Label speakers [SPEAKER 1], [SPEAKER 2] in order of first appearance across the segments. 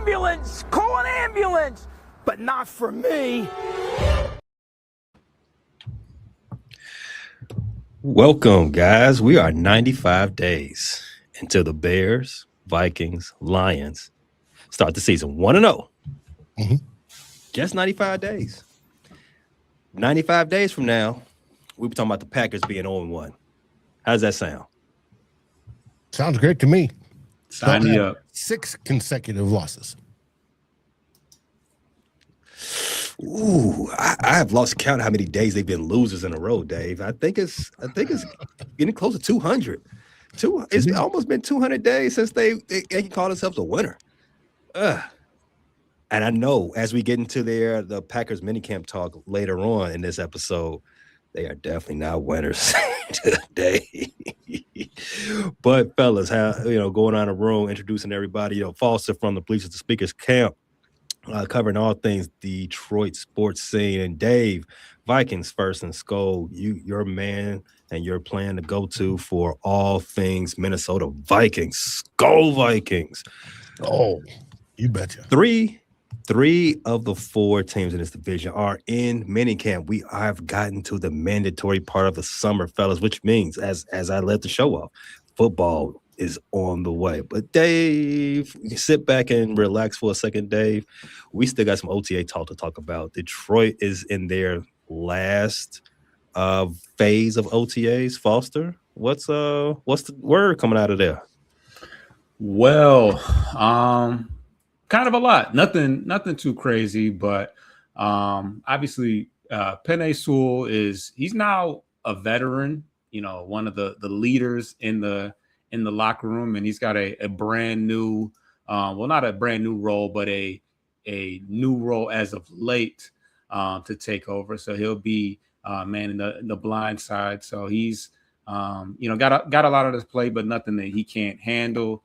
[SPEAKER 1] ambulance! Call an ambulance! But not for me.
[SPEAKER 2] Welcome, guys. We are 95 days until the Bears, Vikings, Lions start the season 1-0. Just 95 days. 95 days from now, we'll be talking about the Packers being 0-1. How does that sound?
[SPEAKER 3] Sounds great to me.
[SPEAKER 4] Sign me up.
[SPEAKER 3] 6 consecutive losses.
[SPEAKER 2] Ooh, I have lost count of how many days they've been losers in a row, Dave. I think it's getting close to 200. It's almost been 200 days since they can call themselves a winner. And I know as we get into the Packers minicamp talk later on in this episode, they are definitely not winners today. But fellas, going on the room, introducing everybody, Foster from the Bleachers to Speakers camp, covering all things Detroit sports scene, and Dave, Vikings first and Skull, your man and your plan to go to for all things Minnesota Vikings, Skull Vikings.
[SPEAKER 3] Oh, you betcha.
[SPEAKER 2] Three of the 4 teams in this division are in minicamp. We have gotten to the mandatory part of the summer, fellas, which means, as I let the show off, football is on the way. But Dave, sit back and relax for a second, Dave. We still got some OTA talk to talk about. Detroit is in their last phase of OTAs. Foster, what's the word coming out of there?
[SPEAKER 4] Well, kind of a lot. Nothing too crazy, but obviously Penei Sewell he's now a veteran, one of the leaders in the locker room, and he's got a brand new not a brand new role, but a new role as of late to take over. So he'll be man in the blind side. So he's got a lot of this play, but nothing that he can't handle.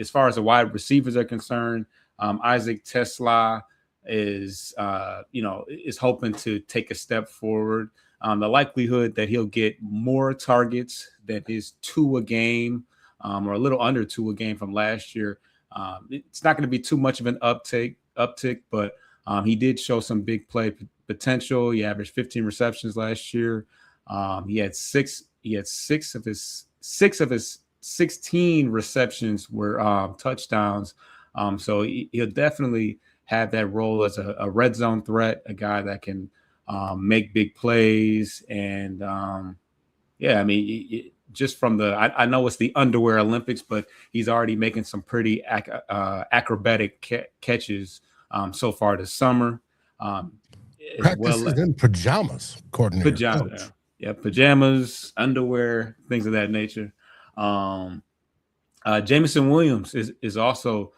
[SPEAKER 4] As far as the wide receivers are concerned, Isaac Tesla is hoping to take a step forward. The likelihood that he'll get more targets than his 2 a game, or a little under 2 a game from last year, it's not going to be too much of an uptick, but he did show some big play potential. He averaged 15 receptions last year. He had six of his 16 receptions were touchdowns. So he'll definitely have that role as a red zone threat, a guy that can make big plays. And just from I know it's the underwear Olympics, but he's already making some pretty acrobatic catches so far this summer.
[SPEAKER 3] Practices in pajamas, according to your coach.
[SPEAKER 4] Yeah, pajamas, underwear, things of that nature. Jameson Williams is also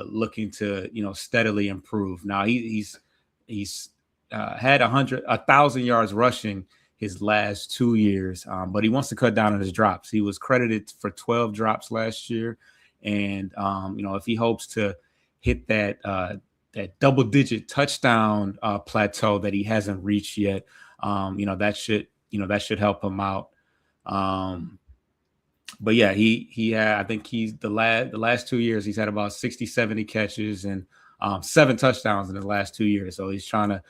[SPEAKER 4] looking to steadily improve. Now he's had 1,000 yards rushing his last 2 years, but he wants to cut down on his drops. He was credited for 12 drops last year, and if he hopes to hit that double-digit touchdown plateau that he hasn't reached yet, that should help him out. But yeah, he had, I think he's the last 2 years, he's had about 60, 70 catches and 7 touchdowns in the last 2 years. So he's trying to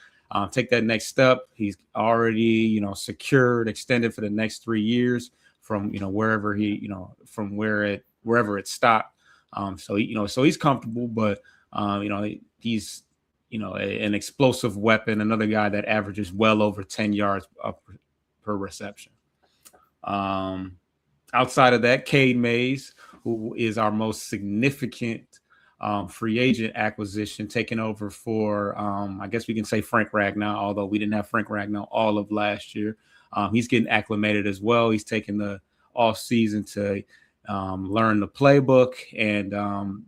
[SPEAKER 4] take that next step. He's already, secured, extended for the next 3 years from, wherever wherever it stopped. So he's comfortable, but he's, an explosive weapon, another guy that averages well over 10 yards per reception. Outside of that, Cade Mays, who is our most significant free agent acquisition, taking over for, I guess we can say Frank Ragnow, although we didn't have Frank Ragnow all of last year. He's getting acclimated as well. He's taking the offseason to learn the playbook, and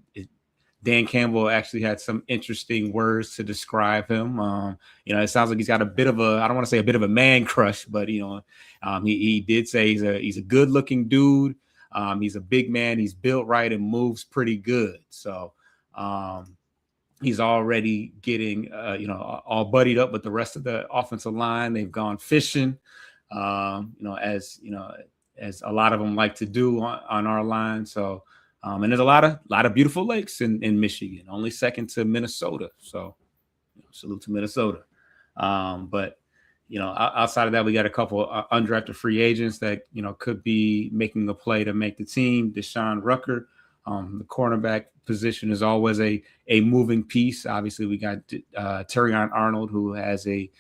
[SPEAKER 4] Dan Campbell actually had some interesting words to describe him. It sounds like he's got a bit of I don't want to say a bit of a man crush, but he did say he's a good looking dude. He's a big man. He's built right and moves pretty good. So he's already getting all buddied up with the rest of the offensive line. They've gone fishing, as a lot of them like to do on our line. So And there's a lot of beautiful lakes in Michigan, only second to Minnesota. So salute to Minnesota. But outside of that, we got a couple undrafted free agents that could be making a play to make the team. Deshaun Rucker, the cornerback position is always a moving piece. Obviously, we got Terrion Arnold, who has a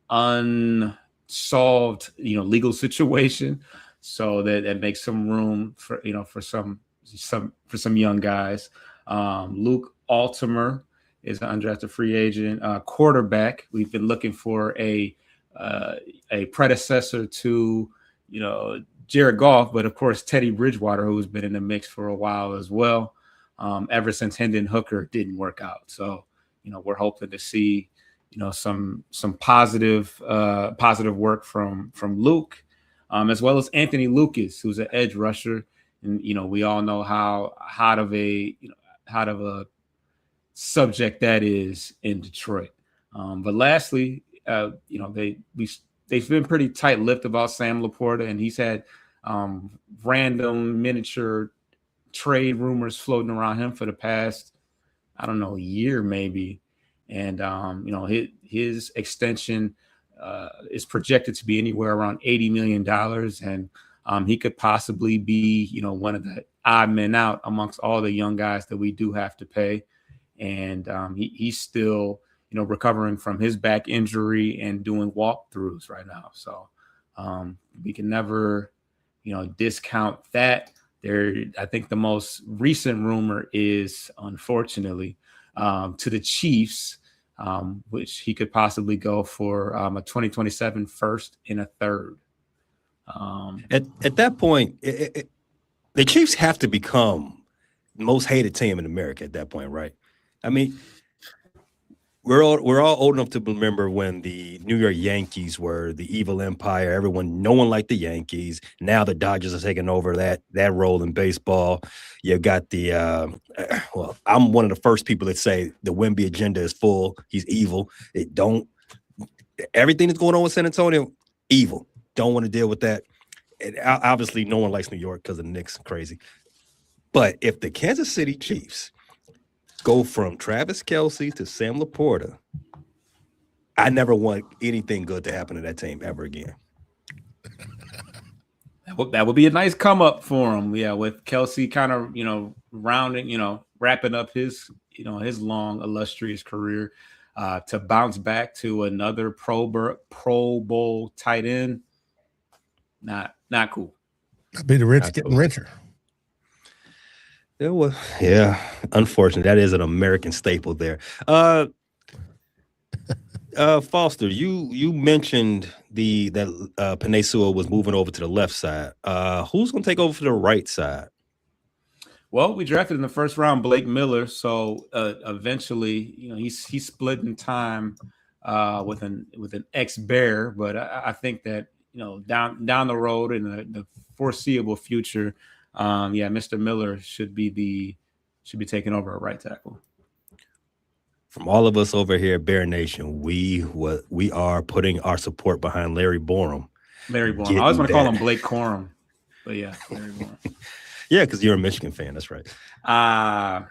[SPEAKER 4] unsolved legal situation, so that makes some room for some young guys. Luke Altimer is an undrafted free agent quarterback. We've been looking for a predecessor to Jared Goff, but of course Teddy Bridgewater, who's been in the mix for a while as well, ever since Hendon Hooker didn't work out. So we're hoping to see some positive work from Luke, as well as Anthony Lucas, who's an edge rusher, and we all know how hot of a subject that is in Detroit. But lastly, they've been pretty tight-lipped about Sam Laporta, and he's had random miniature trade rumors floating around him for the past, year maybe. And his extension is projected to be anywhere around $80 million, and he could possibly be one of the odd men out amongst all the young guys that we do have to pay. And he's still recovering from his back injury and doing walkthroughs right now. So we can never discount that. I think the most recent rumor is, unfortunately, to the Chiefs, which he could possibly go for a 2027 first and a third.
[SPEAKER 2] At that point, the Chiefs have to become the most hated team in America at that point, right? I mean, we're all old enough to remember when the New York Yankees were the evil empire. No one liked the Yankees. Now the Dodgers are taking over that role in baseball. You got I'm one of the first people that say the Wemby agenda is full. He's evil. Everything that's going on with San Antonio, evil. Don't want to deal with that. And obviously, no one likes New York because of the Knicks. Crazy. But if the Kansas City Chiefs go from Travis Kelce to Sam Laporta, I never want anything good to happen to that team ever again.
[SPEAKER 4] That would be a nice come up for him. Yeah, with Kelce kind of, rounding, wrapping up his long illustrious career, to bounce back to another Pro Bowl tight end. Not cool.
[SPEAKER 3] That'd be the rich getting richer.
[SPEAKER 2] Yeah, unfortunately, that is an American staple there. Foster, you mentioned that Penei Sewell was moving over to the left side. Who's going to take over for the right side?
[SPEAKER 4] Well, we drafted in the first round Blake Miller, so eventually, he's splitting time with an ex-Bear, but I think that down the road in the foreseeable future, Mr. Miller should be taking over at right tackle.
[SPEAKER 2] From all of us over here at Bear Nation, we are putting our support behind Larry Borum.
[SPEAKER 4] Larry Borum. I always want to call him Blake Corum, but yeah, Larry Borum.
[SPEAKER 2] Yeah, because you're a Michigan fan. That's right.
[SPEAKER 3] I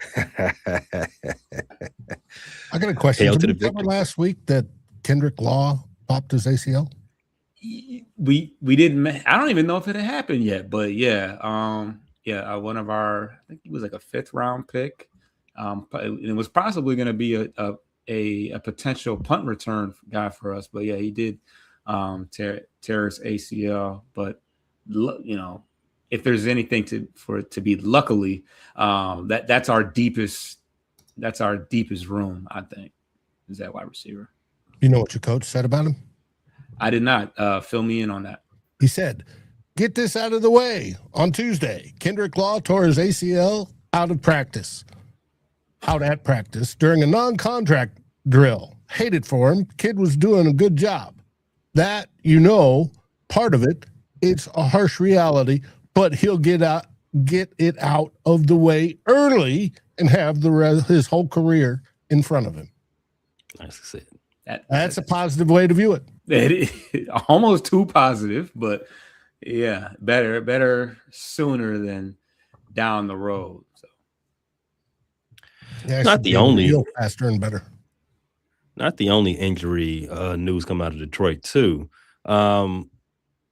[SPEAKER 3] got a question. Did we cover last week that Kendrick Law popped his ACL?
[SPEAKER 4] We didn't. I don't even know if it had happened yet, but yeah, one of our, I think he was like a 5th round pick. It was possibly going to be a potential punt return guy for us, but yeah, he did tear his ACL. But if there's anything for it to be, luckily, that's our deepest room. I think is that wide receiver.
[SPEAKER 3] You know what your coach said about him?
[SPEAKER 4] I did not. Fill me in on that.
[SPEAKER 3] He said, "Get this out of the way. On Tuesday, Kendrick Law tore his ACL out at practice during a non-contract drill. Hated for him. Kid was doing a good job. That, part of it, it's a harsh reality, but he'll get it out of the way early and have his whole career in front of him."
[SPEAKER 2] That's it.
[SPEAKER 3] That's a positive way to view it.
[SPEAKER 4] It is almost too positive, but Yeah, better sooner than down the road. So
[SPEAKER 3] Yeah,
[SPEAKER 2] Not the only
[SPEAKER 3] faster and better.
[SPEAKER 2] Not the only injury news come out of Detroit too, and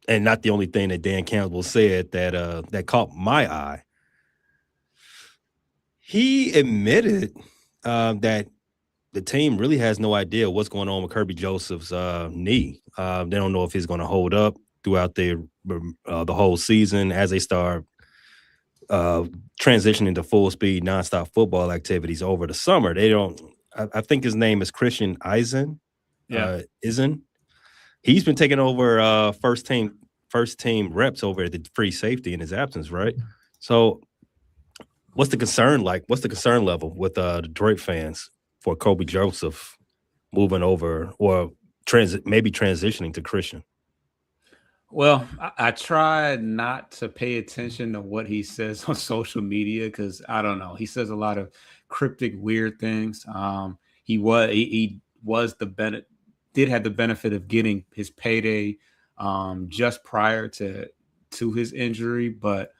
[SPEAKER 2] not the only thing that Dan Campbell said that caught my eye. He admitted that the team really has no idea what's going on with Kirby Joseph's knee. They don't know if he's going to hold up throughout the whole season as they start transitioning to full speed nonstop football activities over the summer. They don't. I think his name is Christian isnt.
[SPEAKER 4] yeah,
[SPEAKER 2] Isn't he's been taking over first team reps over at the free safety in his absence, right? So what's the concern like? What's the concern level with the Detroit fans for Kobe Joseph moving over or maybe transitioning to Christian?
[SPEAKER 4] well, I try not to pay attention to what he says on social media because I don't know. He says a lot of cryptic, weird things. He was did have the benefit of getting his payday just prior to his injury, but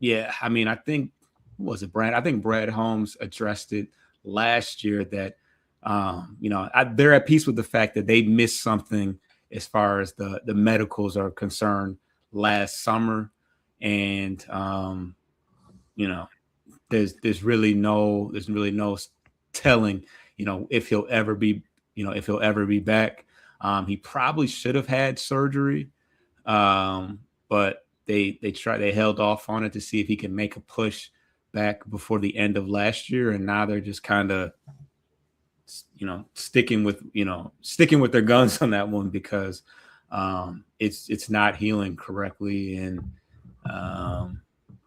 [SPEAKER 4] yeah, I mean, I think was it Brad? I think Brad Holmes addressed it last year that they're at peace with the fact that they missed something as far as the medicals are concerned last summer, and there's really no telling if he'll ever be back. He probably should have had surgery, but they held off on it to see if he can make a push back before the end of last year, and now they're just kind of sticking with their guns on that one because it's not healing correctly, and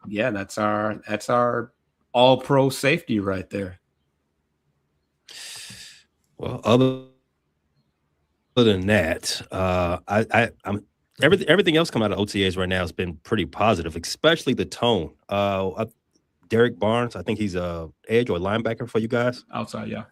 [SPEAKER 4] yeah, that's our all pro safety right there.
[SPEAKER 2] Well, other than that, I'm everything else coming out of OTAs right now has been pretty positive, especially the tone. Derek Barnes, I think he's a edge or linebacker for you guys.
[SPEAKER 4] Outside, yeah.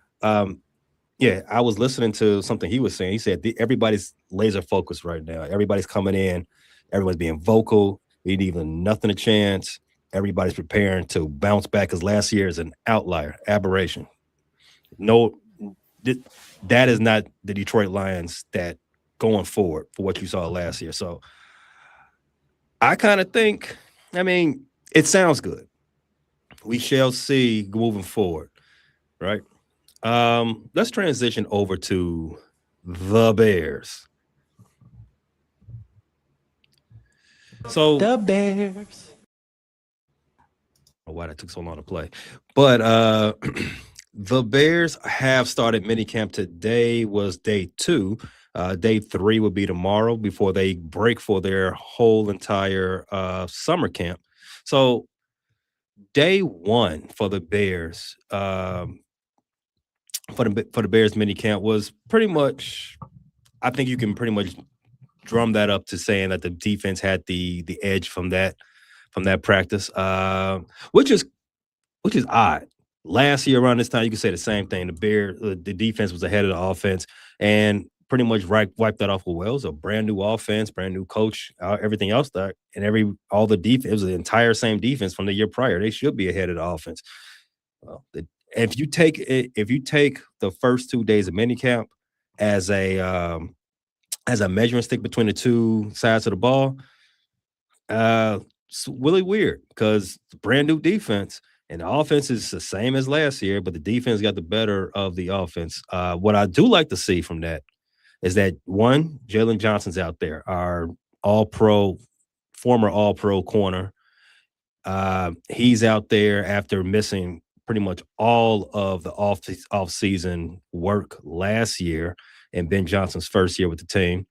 [SPEAKER 2] Yeah, I was listening to something he was saying. He said everybody's laser focused right now. Everybody's coming in. Everyone's being vocal. We leaving nothing a chance. Everybody's preparing to bounce back because last year is an outlier, aberration. No, that is not the Detroit Lions that going forward for what you saw last year. So I kind of think, I mean, it sounds good. We shall see moving forward, right? Let's transition over to the Bears. So
[SPEAKER 1] The Bears.
[SPEAKER 2] why that took so long to play, but the Bears have started minicamp. Today was day 2. Day 3 will be tomorrow before they break for their whole entire summer camp. So day 1 for the Bears, for the Bears minicamp was pretty much, I think you can pretty much drum that up to saying that the defense had the edge from that practice, which is odd. Last year around this time, you could say the same thing. The defense was ahead of the offense and pretty much wiped that off with Wells. A brand new offense, brand new coach, everything else there, and all the defense, it was the entire same defense from the year prior. They should be ahead of the offense. Well, if you take the first 2 days of minicamp as a measuring stick between the two sides of the ball, it's really weird because it's a brand new defense. And the offense is the same as last year, but the defense got the better of the offense. What I do like to see from that is that, one, Jalen Johnson's out there, our former all-pro corner. He's out there after missing pretty much all of the off-season work last year and Ben Johnson's first year with the team.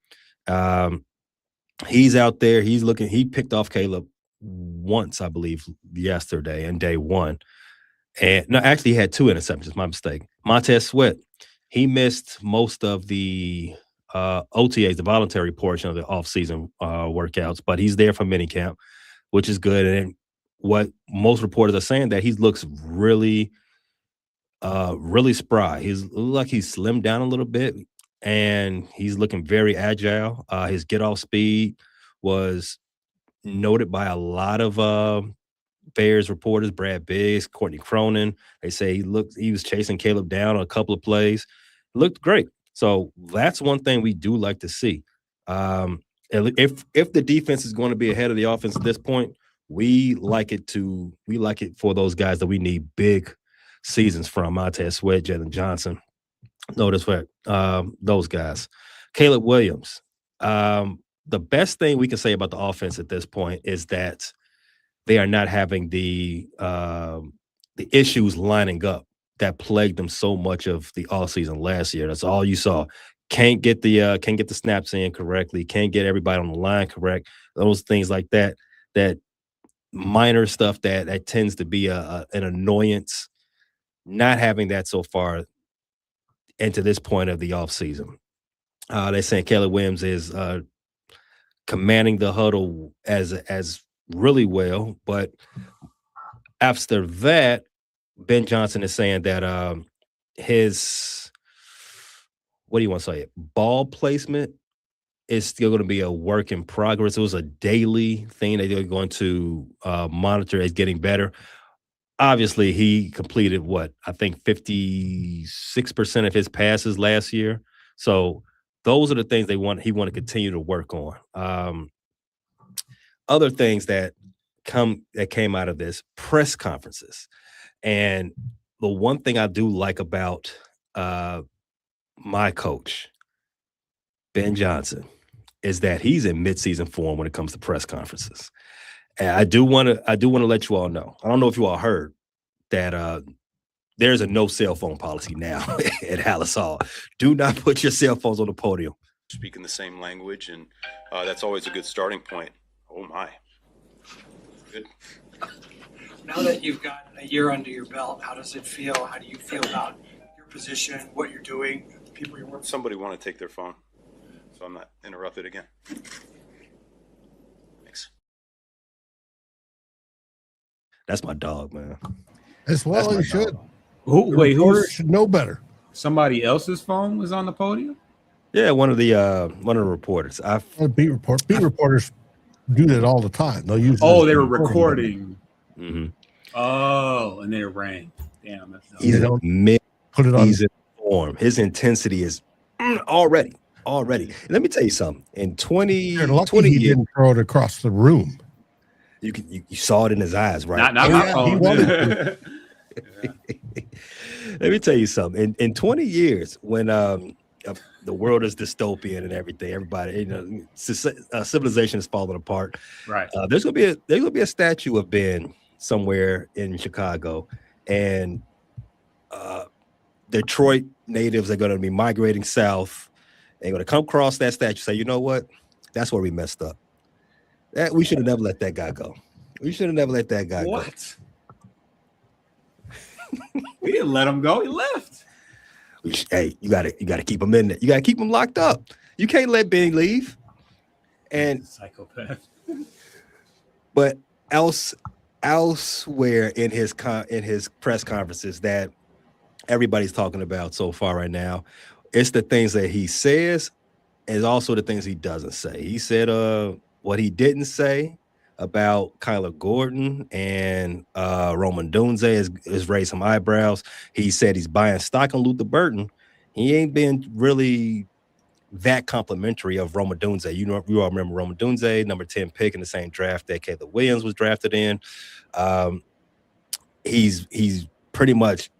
[SPEAKER 2] He's out there. He picked off Caleb once, I believe, yesterday in day 1. And no, actually he had 2 interceptions, my mistake. Montez Sweat, he missed most of the OTAs, the voluntary portion of the offseason workouts, but he's there for minicamp, which is good. And what most reporters are saying, that he looks really, really spry. He's like he's slimmed down a little bit, and he's looking very agile. His get off speed was noted by a lot of Bears reporters, Brad Biggs, Courtney Cronin. They say he was chasing Caleb down on a couple of plays. Looked great. So that's one thing we do like to see. If the defense is going to be ahead of the offense at this point, we like it for those guys that we need big seasons from. Montez Sweat, Jalen Johnson. Notice what those guys. Caleb Williams. The best thing we can say about the offense at this point is that they are not having the issues lining up that plagued them so much of the offseason last year. That's all you saw. Can't get the snaps in correctly. Can't get everybody on the line correct. Those things like that. That minor stuff that tends to be an annoyance. Not having that so far into this point of the offseason. They're saying Caleb Williams is commanding the huddle as really well, but after that, Ben Johnson is saying that his, what do you want to say, ball placement is still going to be a work in progress. It was a daily thing that they're going to monitor as getting better. Obviously, he completed I think 56% of his passes last year. So those are the things he want to continue to work on. Other things that came out of this, press conferences. And the one thing I do like about my coach, Ben Johnson, is that he's in midseason form when it comes to press conferences. And I do want to let you all know. I don't know if you all heard that there's a no cell phone policy now at Hallis Hall. Do not put your cell phones on the podium.
[SPEAKER 5] Speaking the same language, and that's always a good starting point. Oh my. Good.
[SPEAKER 6] Now that you've got a year under your belt, how does it feel? How do you feel about your position, what you're doing, the people you're working with?
[SPEAKER 5] Somebody want to take their phone, so I'm not interrupted again. Thanks.
[SPEAKER 2] That's my dog, man.
[SPEAKER 3] As well, you should.
[SPEAKER 4] Who
[SPEAKER 3] should know better.
[SPEAKER 4] Somebody else's phone was on the podium?
[SPEAKER 2] Yeah, one of the reporters.
[SPEAKER 3] Beat reporters do that all the time. They'll use.
[SPEAKER 4] Oh, they were recording.
[SPEAKER 2] Mm-hmm.
[SPEAKER 4] Oh, and they rang. Damn,
[SPEAKER 2] He's
[SPEAKER 3] put it on.
[SPEAKER 2] He's in form. His intensity is already. Let me tell you something. In 20
[SPEAKER 3] You're lucky
[SPEAKER 2] 20
[SPEAKER 3] he
[SPEAKER 2] years,
[SPEAKER 3] didn't throw it across the room.
[SPEAKER 2] you saw it in his eyes, right?
[SPEAKER 4] Not my phone.
[SPEAKER 3] He wanted
[SPEAKER 2] Let me tell you something. In 20 years, when the world is dystopian and everything, everybody, civilization is falling apart.
[SPEAKER 4] Right.
[SPEAKER 2] There's gonna be a statue of Ben somewhere in Chicago, and Detroit natives are going to be migrating south. They're going to come across that statue, say, you know what? That's where we messed up. We should have never let that guy go. We should have never let that guy go.
[SPEAKER 4] What? We didn't let him go. He left.
[SPEAKER 2] Hey, you got to keep him in there. You got to keep him locked up. You can't let Benny leave. And
[SPEAKER 4] psychopath.
[SPEAKER 2] But elsewhere in his press conferences that everybody's talking about so far right now, it's the things that he says and also the things he doesn't say. He said what he didn't say about Kyler Gordon and Roman Dunze has raised some eyebrows. He said he's buying stock on Luther Burton. He ain't been really that complimentary of Roman Dunze. You all remember Roman Dunze, number 10 pick in the same draft that Caleb Williams was drafted in. He's pretty much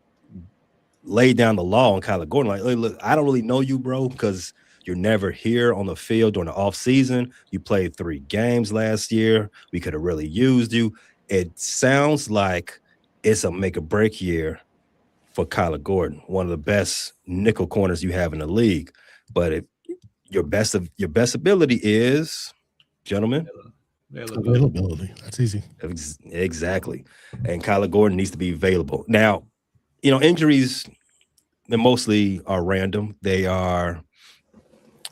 [SPEAKER 2] laid down the law on Kyler Gordon. Like, look, I don't really know you, bro, because you're never here on the field during the offseason. You played 3 games last year. We could have really used you. It sounds like it's a make or break year for Kyler Gordon, one of the best nickel corners you have in the league. But if your best ability is, gentlemen,
[SPEAKER 3] availability. That's easy.
[SPEAKER 2] Exactly. And Kyler Gordon needs to be available. Now, injuries, they mostly are random. They are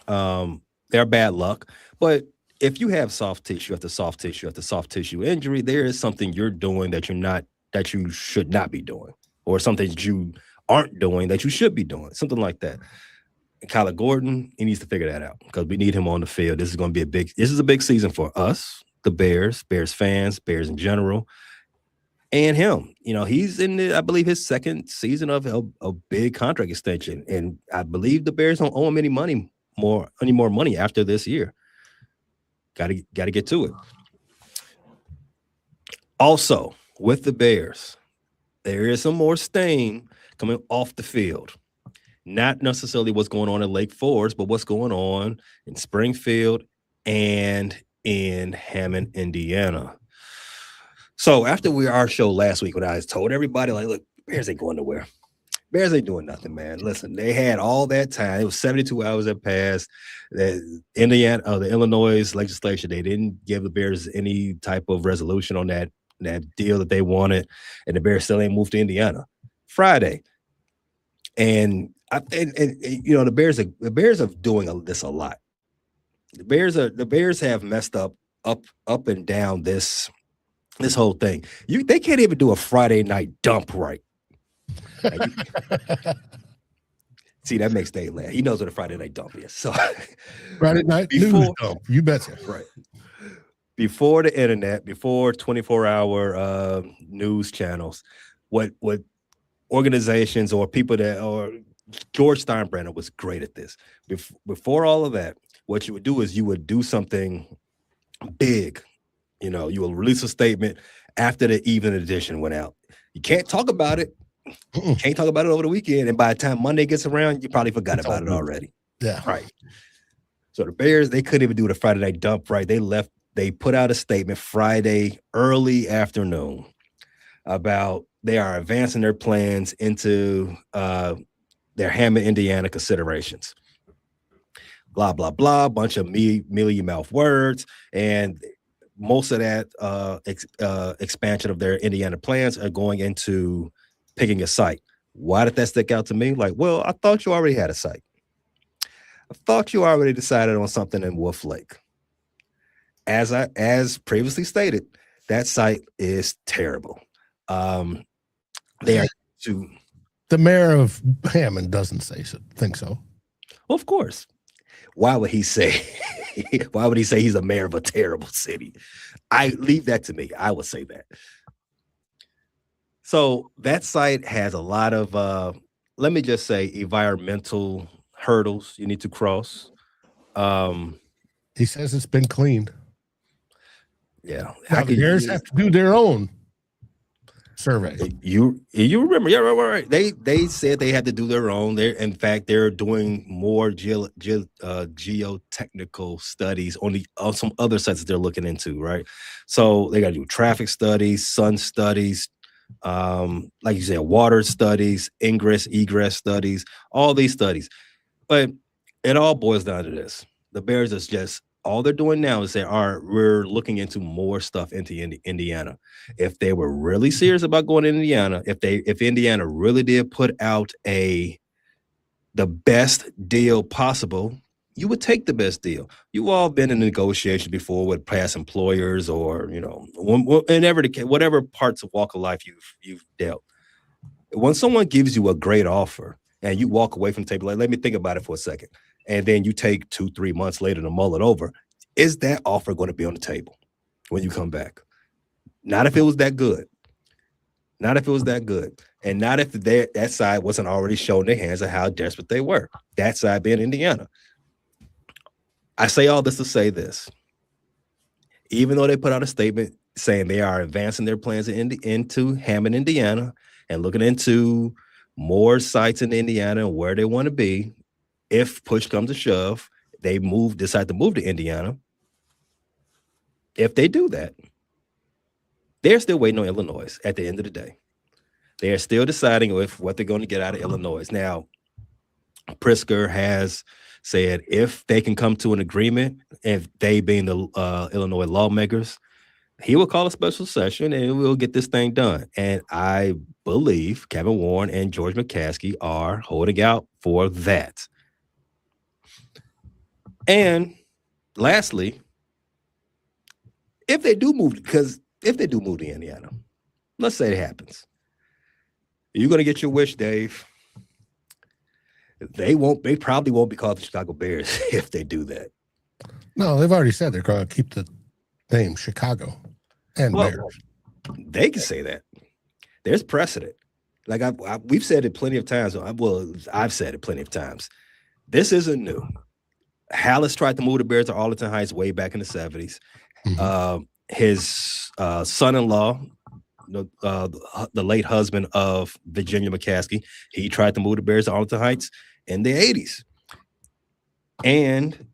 [SPEAKER 2] bad luck. But if you have soft tissue after soft tissue after soft tissue injury, there is something you're doing that you should not be doing, or something that you aren't doing that you should be doing, something like that. Kyler Gordon, he needs to figure that out because we need him on the field. This is going to be a big season for us, the Bears fans, Bears in general, and him. He's in I believe his second season of a big contract extension, and I believe the Bears don't owe him any more money after this year. Got to get to it. Also, with the Bears, there is some more stain coming off the field. Not necessarily what's going on in Lake Forest, but what's going on in Springfield and in Hammond, Indiana. So after our show last week, when I told everybody, like, look, Bears ain't going nowhere. Bears ain't doing nothing, man. Listen, they had all that time. It was 72 hours that passed. The Illinois legislature, they didn't give the Bears any type of resolution on that deal that they wanted, and the Bears still ain't moved to Indiana. Friday, and the Bears are doing this a lot. The Bears have messed up and down this whole thing. They can't even do a Friday night dump right. See, that makes Dave laugh. He knows what a Friday night dump is. So
[SPEAKER 3] Friday night news dump. You betcha.
[SPEAKER 2] Right. Before the internet, before 24-hour news channels, what organizations or people George Steinbrenner was great at this. Before all of that, what you would do is you would do something big. You will release a statement after the evening edition went out. You can't talk about it. You can't talk about it over the weekend. And by the time Monday gets around, you probably forgot about it already.
[SPEAKER 3] Yeah.
[SPEAKER 2] Right. So the Bears, they couldn't even do the Friday night dump right. They put out a statement Friday early afternoon about they are advancing their plans into their Hammond, Indiana considerations. Blah, blah, blah, bunch of mealy-mouthed words. And most of that expansion of their Indiana plans are going into picking a site. Why did that stick out to me? Like, well, I thought you already had a site. I thought you already decided on something in Wolf Lake. As previously stated, that site is terrible. They are to
[SPEAKER 3] the mayor of Hammond doesn't think so.
[SPEAKER 2] Well, of course. Why would he say he's a mayor of a terrible city? I leave that to me. I would say that. So that site has a lot of let me just say environmental hurdles you need to cross.
[SPEAKER 3] He says it's been cleaned.
[SPEAKER 2] Yeah.
[SPEAKER 3] The Bears have to do their own survey.
[SPEAKER 2] You remember? Yeah, right. They said they had to do their own. They're doing more geotechnical studies on some other sites that they're looking into, right? So they got to do traffic studies, sun studies, like you said, water studies, ingress, egress studies, all these studies. But it all boils down to this: the Bears is just. All they're doing now is we're looking into more stuff into Indiana. If they were really serious about going to Indiana, if Indiana really did put out the best deal possible, you would take the best deal. You've all been in negotiation before with past employers or, whatever parts of walk of life you've dealt. When someone gives you a great offer and you walk away from the table, like, let me think about it for a second. And then you take 2-3 months later to mull it over. Is that offer going to be on the table when you come back? Not if it was that good. Not if it was that good. And not if that side wasn't already showing their hands of how desperate they were. That side being Indiana. I say all this to say this. Even though they put out a statement saying they are advancing their plans into Hammond, Indiana, and looking into more sites in Indiana and where they want to be, if push comes to shove, they decide to move to Indiana. If they do that, they're still waiting on Illinois at the end of the day. They are still deciding what they're going to get out of Illinois. Now, Pritzker has said if they can come to an agreement, if they being the Illinois lawmakers, he will call a special session and we'll get this thing done. And I believe Kevin Warren and George McCaskey are holding out for that. And lastly, if they do move to Indiana, let's say it happens. You're going to get your wish, Dave. They probably won't be called the Chicago Bears if they do that.
[SPEAKER 3] No, they've already said they're going to keep the name Chicago and Bears.
[SPEAKER 2] They can say that. There's precedent. Like we've said it plenty of times. Well, I've said it plenty of times. This isn't new. Hallis tried to move the Bears to Arlington Heights way back in the 70s. Mm-hmm. His son-in-law, the late husband of Virginia McCaskey, he tried to move the Bears to Arlington Heights in the 80s. And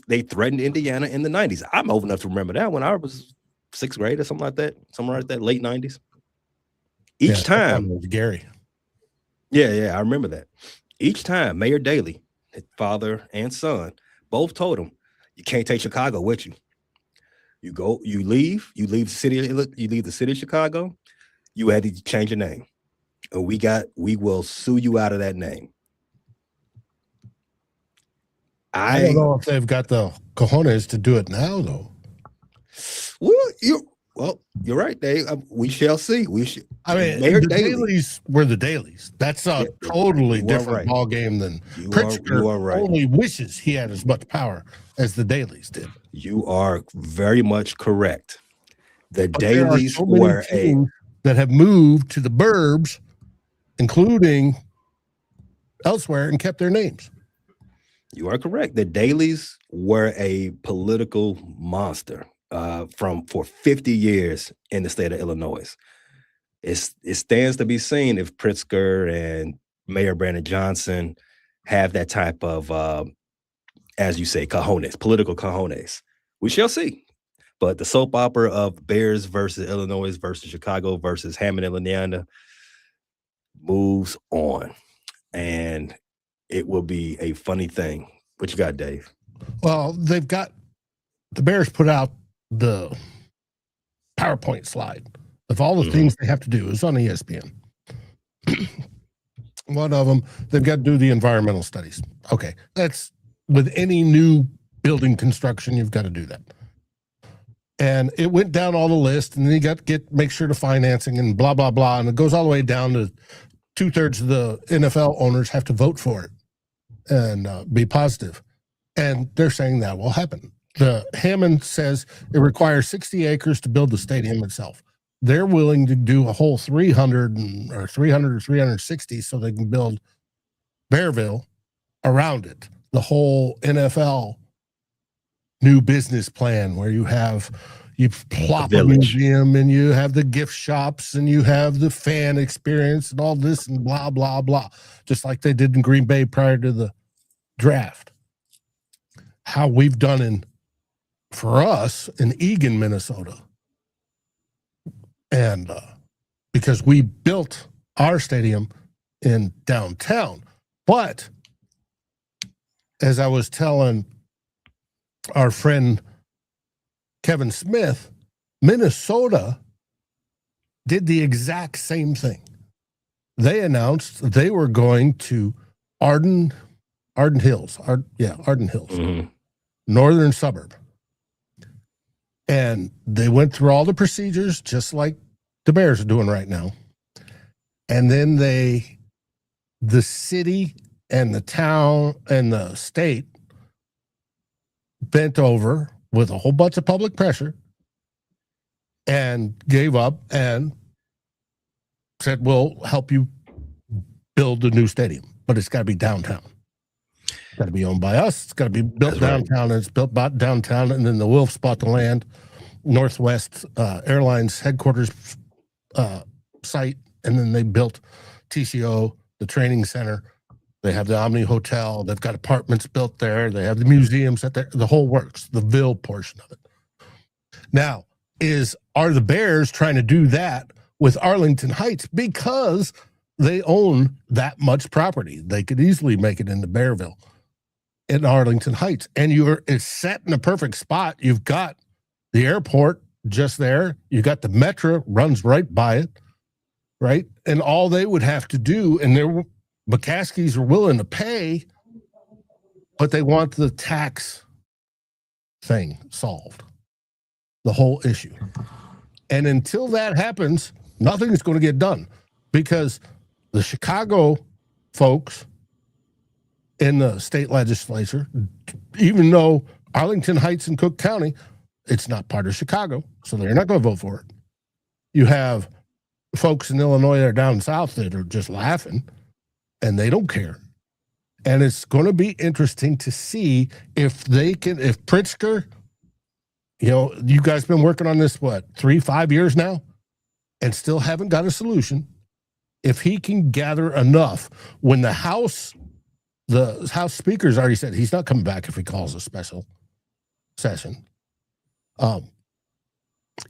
[SPEAKER 2] they threatened Indiana in the 90s. I'm old enough to remember that when I was 6th grade or something like that, somewhere like that, late 90s. Each time,
[SPEAKER 3] Gary.
[SPEAKER 2] Yeah, I remember that. Each time, Mayor Daley, his father and son, both told him, "You can't take Chicago with you. You leave the city of Chicago. You had to change your name, and we will sue you out of that name."
[SPEAKER 3] I don't know if they've got the cojones to do it now, though.
[SPEAKER 2] You're right, Dave. We shall see.
[SPEAKER 3] Mayor Daley's were the Dailies. That's a totally different ball game than Pritzker. You are right. Only wishes he had as much power as the Dailies did.
[SPEAKER 2] You are very much correct. The Dailies were
[SPEAKER 3] that have moved to the burbs, including elsewhere, and kept their names.
[SPEAKER 2] You are correct. The Dailies were a political monster for 50 years in the state of Illinois. It stands to be seen if Pritzker and Mayor Brandon Johnson have that type of, as you say, cojones, political cojones. We shall see. But the soap opera of Bears versus Illinois versus Chicago versus Hammond, Indiana moves on. And it will be a funny thing. What you got, Dave?
[SPEAKER 3] Well, the Bears put out the PowerPoint slide of all the things they have to do. It's on ESPN. One of them, they've got to do the environmental studies. Okay, that's with any new building construction, you've got to do that. And it went down all the list, and then you got to make sure the financing and blah, blah, blah. And it goes all the way down to 2/3 of the NFL owners have to vote for it and be positive. And they're saying that will happen. The Hammond says it requires 60 acres to build the stadium itself. They're willing to do a whole 300 or 360 so they can build Bearville around it. The whole NFL new business plan where you plop a museum and you have the gift shops and you have the fan experience and all this and blah, blah, blah. Just like they did in Green Bay prior to the draft. How we've done for us in Eagan, Minnesota. And because we built our stadium in downtown. But as I was telling our friend Kevin Smith, Minnesota did the exact same thing. They announced they were going to Arden Hills, northern suburb. And they went through all the procedures just like the Bears are doing right now. And then the city and the town and the state bent over with a whole bunch of public pressure and gave up and said, we'll help you build a new stadium, but it's got to be downtown. It's got to be owned by us. It's got to be built downtown, and it's built downtown, and then the Wolves bought the land, Northwest Airlines headquarters site, and then they built TCO, the training center. They have the Omni Hotel. They've got apartments built there. They have the museums at there. The whole works, the Ville portion of it. Now, are the Bears trying to do that with Arlington Heights because they own that much property? They could easily make it into Bearville in Arlington Heights. And it's set in a perfect spot. You've got the airport just there. You got the Metro runs right by it, right? And all they would have to do, and McCaskies are willing to pay, but they want the tax thing solved, the whole issue. And until that happens, nothing is going to get done because the Chicago folks in the state legislature, even though Arlington Heights and Cook County, it's not part of Chicago, so they're not going to vote for it. You have folks in Illinois that are down south that are just laughing, and they don't care. And it's going to be interesting to see if Pritzker, you guys been working on this, 3-5 years now, and still haven't got a solution. If he can gather enough, when the House Speaker's already said he's not coming back if he calls a special session.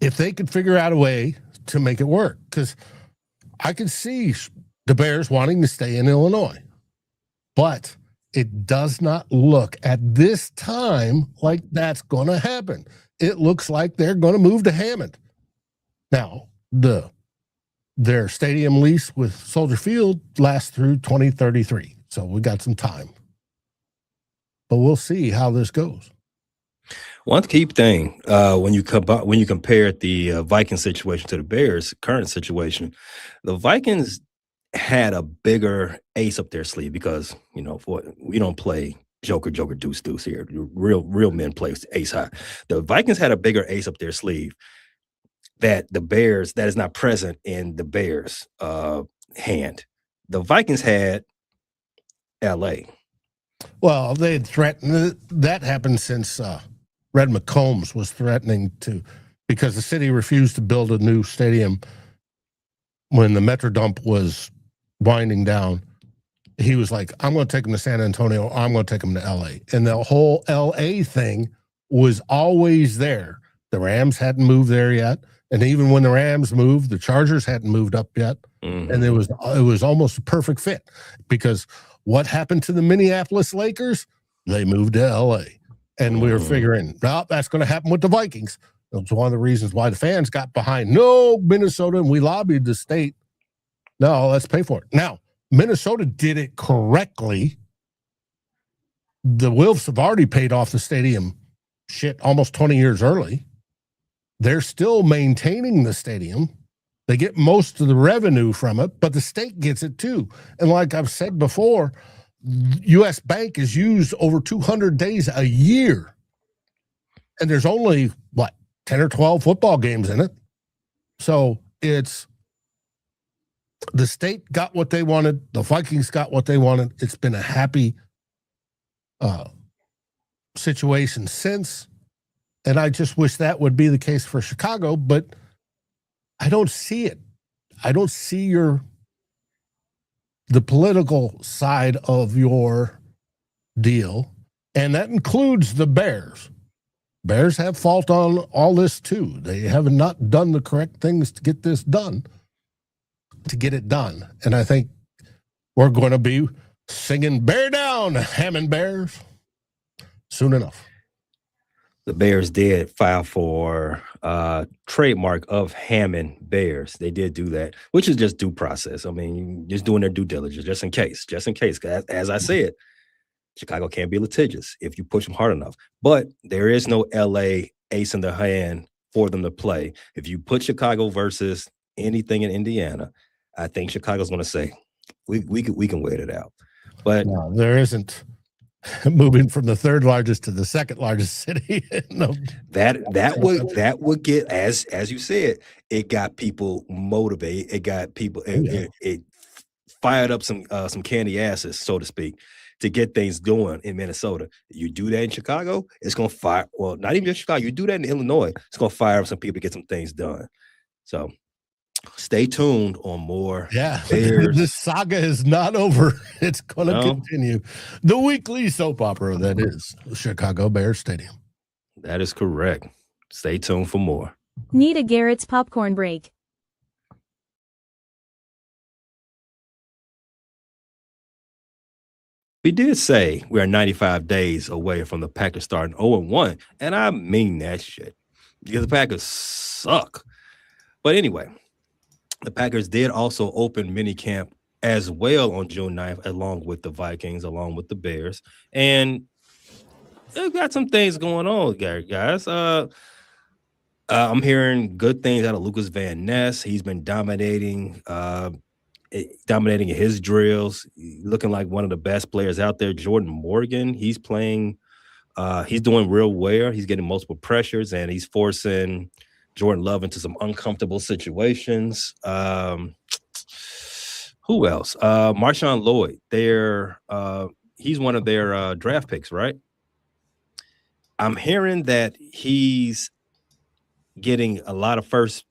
[SPEAKER 3] If they could figure out a way to make it work, because I can see the Bears wanting to stay in Illinois, but it does not look at this time like that's going to happen. It looks like they're going to move to Hammond. Now, their stadium lease with Soldier Field lasts through 2033, so we got some time. But we'll see how this goes.
[SPEAKER 2] One key thing when you compare the Vikings situation to the Bears' current situation, the Vikings had a bigger ace up their sleeve because we don't play Joker, deuce here. Real men play ace high. The Vikings had a bigger ace up their sleeve that is not present in the Bears' hand. The Vikings had L.A.
[SPEAKER 3] Well, they had threatened that happened since Red McCombs was threatening to, because the city refused to build a new stadium when the Metro Dump was winding down. He was like, I'm going to take them to San Antonio, or I'm going to take them to L.A. And the whole L.A. thing was always there. The Rams hadn't moved there yet. And even when the Rams moved, the Chargers hadn't moved up yet. Mm-hmm. And it was almost a perfect fit, because what happened to the Minneapolis Lakers? They moved to L.A. And we were figuring, that's going to happen with the Vikings. That's one of the reasons why the fans got behind. No, Minnesota, and we lobbied the state. No, let's pay for it. Now, Minnesota did it correctly. The Wilfs have already paid off the stadium almost 20 years early. They're still maintaining the stadium. They get most of the revenue from it, but the state gets it too. And like I've said before, U.S. Bank is used over 200 days a year. And there's only, 10 or 12 football games in it. So it's the state got what they wanted. The Vikings got what they wanted. It's been a happy situation since. And I just wish that would be the case for Chicago, but I don't see it. I don't see the political side of your deal, and that includes the Bears. Bears have fault on all this too. They have not done the correct things to get this done, to get it done. And I think we're going to be singing "Bear Down, Hammond Bears" soon enough.
[SPEAKER 2] The Bears did file for trademark of Hammond Bears. They did do that, which is just due process. I mean, just doing their due diligence, just in case. As I said, Chicago can't be litigious if you push them hard enough. But there is no L.A. ace in the hand for them to play. If you put Chicago versus anything in Indiana, I think Chicago's going to say, we can wait it out. But
[SPEAKER 3] no, there isn't. Moving from the third largest to the second largest city. No.
[SPEAKER 2] That would get, as you said, it got people motivated. It got people it fired up some candy asses, so to speak, to get things going in Minnesota. You do that in Chicago, it's gonna fire. Well, not even just Chicago. You do that in Illinois, it's gonna fire up some people to get some things done. So stay tuned on more.
[SPEAKER 3] Yeah,
[SPEAKER 2] Bears.
[SPEAKER 3] This saga is not over. It's going to continue. The weekly soap opera that is Chicago Bears Stadium.
[SPEAKER 2] That is correct. Stay tuned for more.
[SPEAKER 7] Need a Garrett's popcorn break.
[SPEAKER 2] We did say we are 95 days away from the Packers starting 0-1, and I mean that shit, because the Packers suck. But anyway, the Packers did also open minicamp as well on June 9th, along with the Vikings, along with the Bears. And they've got some things going on, guys. I'm hearing good things out of Lucas Van Ness. He's been dominating dominating his drills, looking like one of the best players out there. Jordan Morgan, he's playing. He's doing real well. He's getting multiple pressures, and he's forcing Jordan Love into some uncomfortable situations. Who else? Marshawn Lloyd. He's one of their draft picks, right? I'm hearing that he's getting a lot of first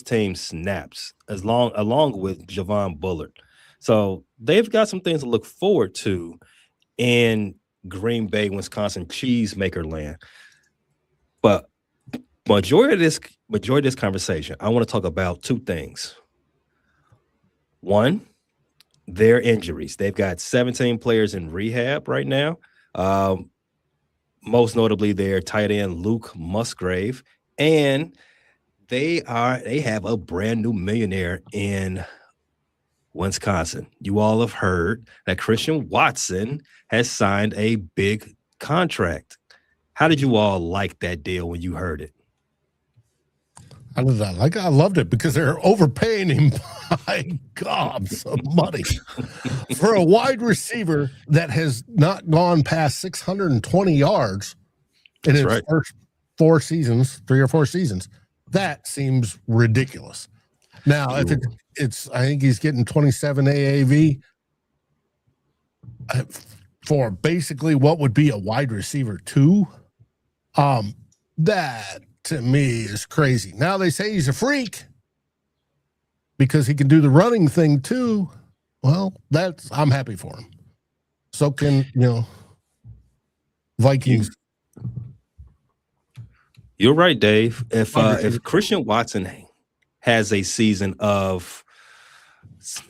[SPEAKER 2] team snaps along with Javon Bullard. So they've got some things to look forward to in Green Bay, Wisconsin, cheesemaker land. But majority of this conversation, I want to talk about two things. One, their injuries. They've got 17 players in rehab right now. Most notably their tight end Luke Musgrave, and they have a brand new millionaire in Wisconsin. You all have heard that Christian Watson has signed a big contract. How did you all like that deal when you heard it?
[SPEAKER 3] How did I like it? I loved it because they're overpaying him by gobs of money for a wide receiver that has not gone past 620 yards in his first 3 or 4 seasons. That seems ridiculous. Now, if it's I think he's getting 27 AAV for basically what would be a wide receiver 2. That to me is crazy. Now they say he's a freak because he can do the running thing too. Well, I'm happy for him. So can, Vikings.
[SPEAKER 2] You're right, Dave. If Christian Watson has a season of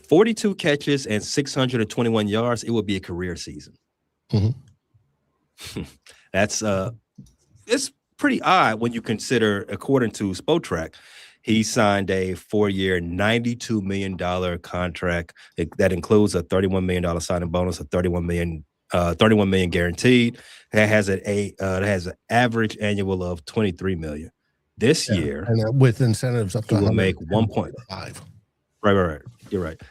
[SPEAKER 2] 42 catches and 621 yards, it would be a career season.
[SPEAKER 3] Mm-hmm.
[SPEAKER 2] That's it's pretty odd when you consider, according to Spotrac, he signed a 4-year, $92 million contract that includes a $31 million signing bonus, a $31 million guaranteed. That has an average annual of $23 million. This year,
[SPEAKER 3] and with incentives up to
[SPEAKER 2] he will make 1.5. Right. You're right.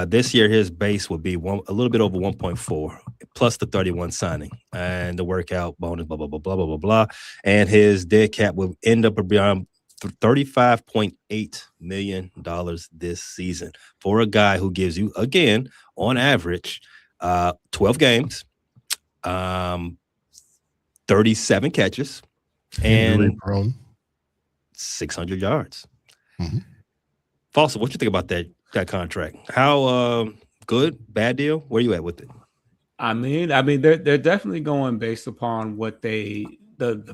[SPEAKER 2] This year, his base will be a little bit over 1.4 plus the 31 signing and the workout bonus, blah, blah, blah, blah, blah, blah, blah. And his dead cap will end up around $35.8 million this season for a guy who gives you, again, on average, 12 games, 37 catches, and 600 yards.
[SPEAKER 3] Mm-hmm.
[SPEAKER 2] Foster, what you think about that contract? How good, bad deal? Where you at with it?
[SPEAKER 4] I mean, they're definitely going based upon what the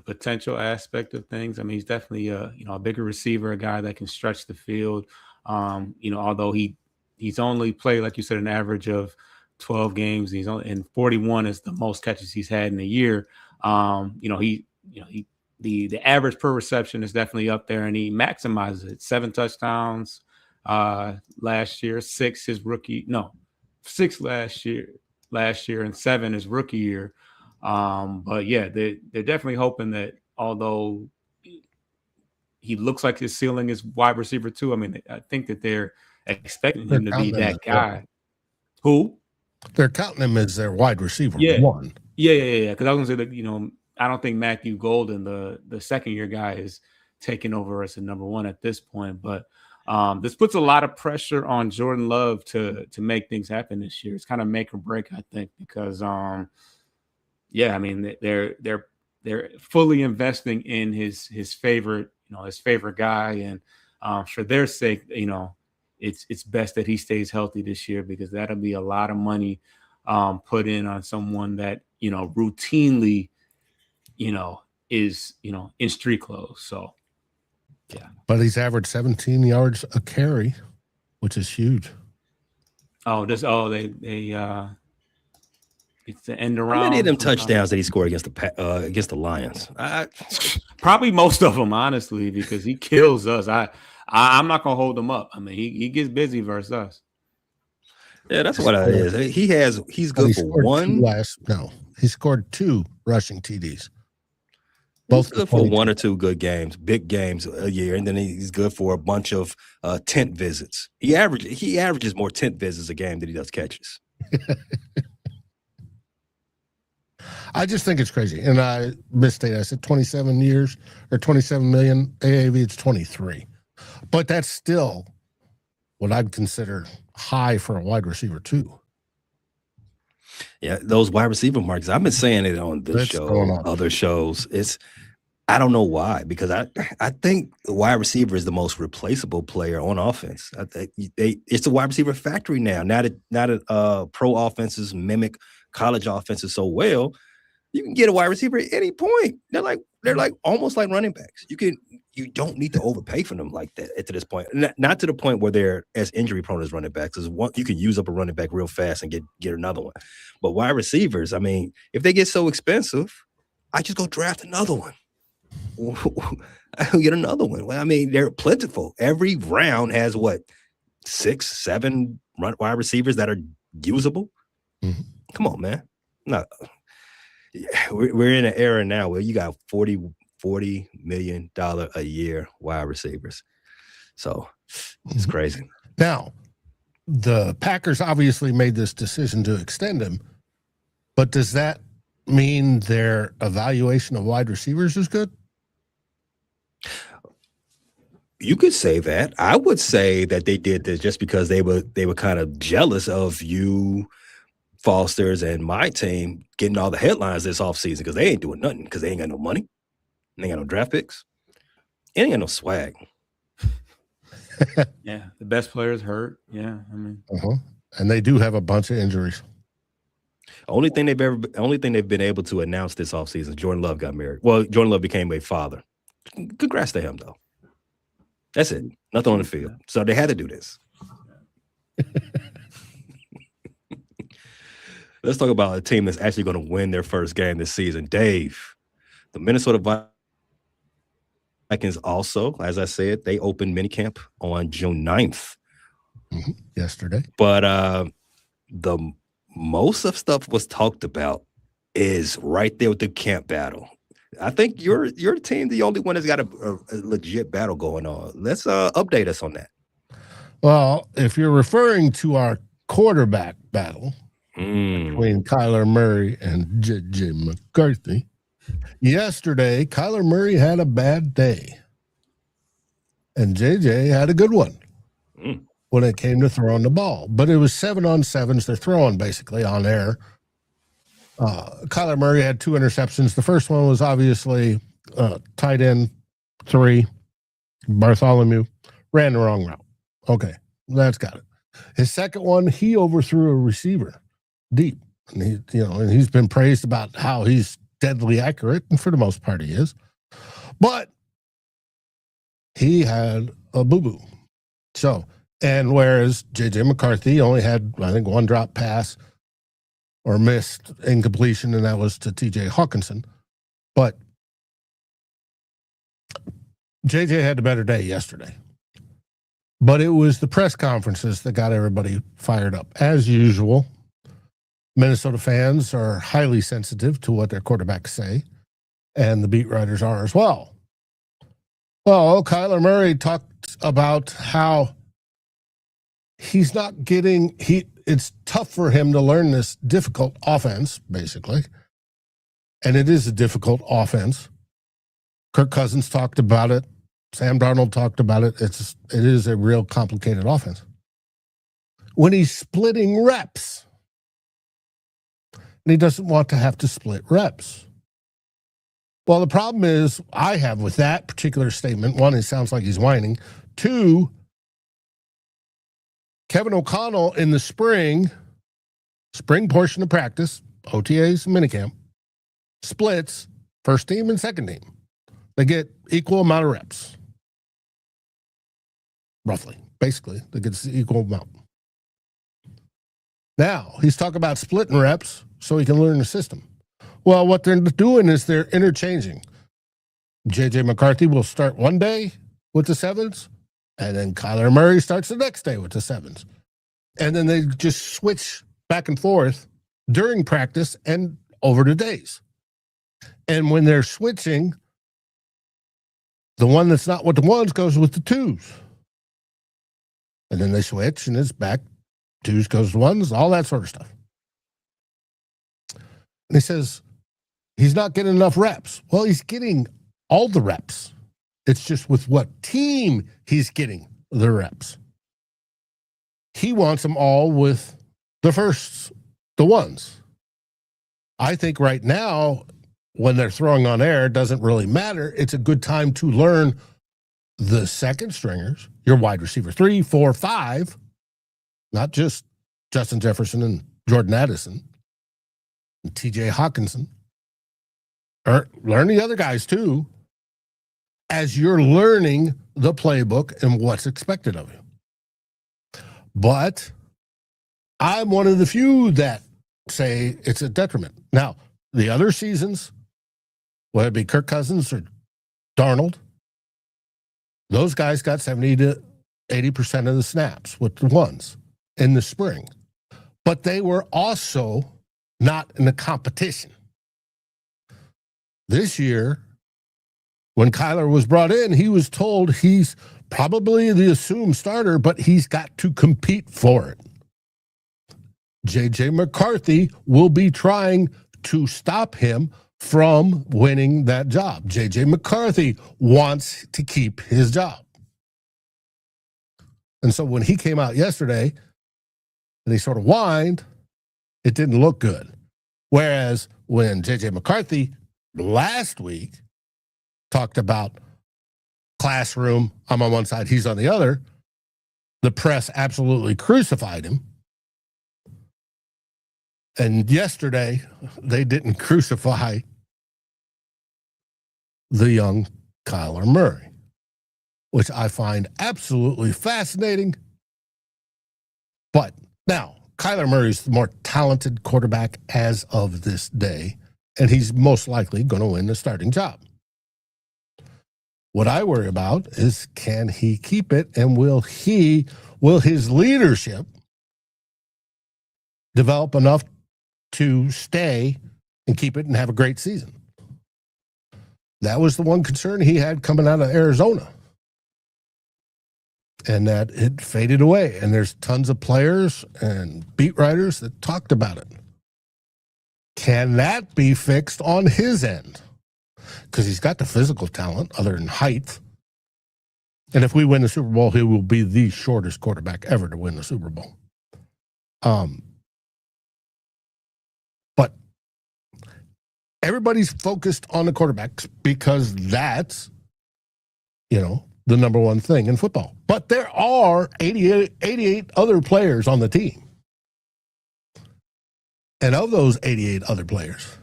[SPEAKER 4] potential aspect of things. I mean, he's definitely a bigger receiver, a guy that can stretch the field. Although he's only played, like you said, an average of 12 games. He's only, and 41 is the most catches he's had in a year. The average per reception is definitely up there, and he maximizes it. 7 touchdowns last year, 6 last year, and 7 his rookie year. But yeah, they're definitely hoping that, although he looks like his ceiling is wide receiver 2, I mean, I think that they're expecting him to be that guy. Who?
[SPEAKER 3] They're counting him as their wide receiver 1.
[SPEAKER 4] Yeah. Because I was going to say that, I don't think Matthew Golden, the second-year guy, is taking over as a number 1 at this point. But this puts a lot of pressure on Jordan Love to make things happen this year. It's kind of make or break, I think, because I mean, they're fully investing in his favorite guy, and for their sake, it's best that he stays healthy this year, because that'll be a lot of money put in on someone that routinely is in street clothes. So yeah,
[SPEAKER 3] but he's averaged 17 yards a carry, which is huge.
[SPEAKER 4] It's the end around.
[SPEAKER 2] How many of them touchdowns that he scored against the Lions?
[SPEAKER 4] Probably most of them, honestly, because he kills us. I'm not gonna hold him up. I mean, he gets busy versus us.
[SPEAKER 2] Yeah, that's what it is. He's good for one.
[SPEAKER 3] He scored 2 rushing TDs. Both
[SPEAKER 2] He's good for 1 or 2 good games, big games a year, and then he's good for a bunch of tent visits. He averages more tent visits a game than he does catches.
[SPEAKER 3] I just think it's crazy. And I misstated. I said 27 years or 27 million AAV. It's 23. But that's still what I'd consider high for a wide receiver too.
[SPEAKER 2] Yeah, those wide receiver markets. I've been saying it on this show, other shows. I don't know why, because I think the wide receiver is the most replaceable player on offense. I think it's a wide receiver factory now. Now that pro offenses mimic college offenses so well, you can get a wide receiver at any point. They're like almost like running backs. You don't need to overpay for them like that to this point. Not to the point where they're as injury prone as running backs. You can use up a running back real fast and get another one. But wide receivers, I mean, if they get so expensive, I just go draft another one. I'll get another one. Well, I mean, they're plentiful. Every round has 6, 7 wide receivers that are usable. Mm-hmm. Come on, man. No. We're in an era now where you got $40 million a year wide receivers. So it's crazy.
[SPEAKER 3] Now, the Packers obviously made this decision to extend him, but does that mean their evaluation of wide receivers is good?
[SPEAKER 2] You could say that. I would say that they did this just because they were kind of jealous of you, Foster's, and my team getting all the headlines this offseason because they ain't doing nothing because they ain't got no money. They ain't got no draft picks. They ain't got no swag.
[SPEAKER 4] Yeah, the best players hurt. Yeah, I mean,
[SPEAKER 3] and they do have a bunch of injuries.
[SPEAKER 2] Only thing they've been able to announce this offseason, Jordan Love got married. Well, Jordan Love became a father. Congrats to him, though. That's it. Nothing on the field. So they had to do this. Let's talk about a team that's actually going to win their first game this season. Dave, the Minnesota Vikings also, as I said, they opened minicamp on June 9th.
[SPEAKER 3] Yesterday.
[SPEAKER 2] But the most of stuff was talked about is right there with the camp battle. I think your team, the only one that's got a legit battle going on. Let's update us on that.
[SPEAKER 3] Well, if you're referring to our quarterback battle between Kyler Murray and J.J. McCarthy, yesterday, Kyler Murray had a bad day, and J.J. had a good one when it came to throwing the ball. But it was 7-on-7s. They're throwing basically on air. Kyler Murray had 2 interceptions. The first one was obviously tight end 3. Bartholomew ran the wrong route. Okay, that's got it. His second one, he overthrew a receiver deep, and he's been praised about how he's deadly accurate, and for the most part he is. But he had a boo-boo. So, and whereas J.J. McCarthy only had, I think, 1 drop pass or missed incompletion, and that was to T.J. Hawkinson. But J.J. had a better day yesterday. But it was the press conferences that got everybody fired up. As usual, Minnesota fans are highly sensitive to what their quarterbacks say, and the beat writers are as well. Well, Kyler Murray talked about how he's not getting it's tough for him to learn this difficult offense, basically. And it is a difficult offense. Kirk Cousins talked about it. Sam Darnold talked about it. It is a real complicated offense. When he's splitting reps, and he doesn't want to have to split reps. Well, the problem is I have with that particular statement, 1, it sounds like he's whining. 2, Kevin O'Connell in the spring portion of practice, OTAs, minicamp, splits first team and second team. They get equal amount of reps. Roughly, basically, they get the equal amount. Now, he's talking about splitting reps so he can learn the system. Well, what they're doing is they're interchanging. J.J. McCarthy will start one day with the 7s, and then Kyler Murray starts the next day with the 7s. And then they just switch back and forth during practice and over the days. And when they're switching, The one that's not with the ones goes with the twos. And then they switch and it's back. Twos goes to ones, all that sort of stuff. And he says he's not getting enough reps. Well, he's getting all the reps. It's just with what team he's getting the reps. He wants them all with the firsts, the ones. I think right now, when they're throwing on air, it doesn't really matter. It's a good time to learn the second stringers, your wide receiver 3, 4, 5, not just Justin Jefferson and Jordan Addison and TJ Hawkinson. Learn the other guys too, as you're learning the playbook and what's expected of you. But I'm one of the few that say it's a detriment. Now, the other seasons, whether it be Kirk Cousins or Darnold, those guys got 70 to 80% of the snaps with the ones in the spring. But they were also not in the competition. This year, when Kyler was brought in, he was told he's probably the assumed starter, but he's got to compete for it. J.J. McCarthy will be trying to stop him from winning that job. J.J. McCarthy wants to keep his job. And so when he came out yesterday and he sort of whined, it didn't look good. Whereas when J.J. McCarthy last week talked about classroom, I'm on one side, he's on the other, the press absolutely crucified him. And yesterday, they didn't crucify the young Kyler Murray, which I find absolutely fascinating. But now, Kyler Murray's the more talented quarterback as of this day, and he's most likely going to win the starting job. What I worry about is, can he keep it, and will his leadership develop enough to stay and keep it and have a great season? That was the one concern he had coming out of Arizona. And that it faded away. And there's tons of players and beat writers that talked about it. Can that be fixed on his end? Because he's got the physical talent other than height. And if we win the Super Bowl, he will be the shortest quarterback ever to win the Super Bowl. But everybody's focused on the quarterbacks because that's, the number one thing in football. But there are 88 other players on the team. And of those 88 other players,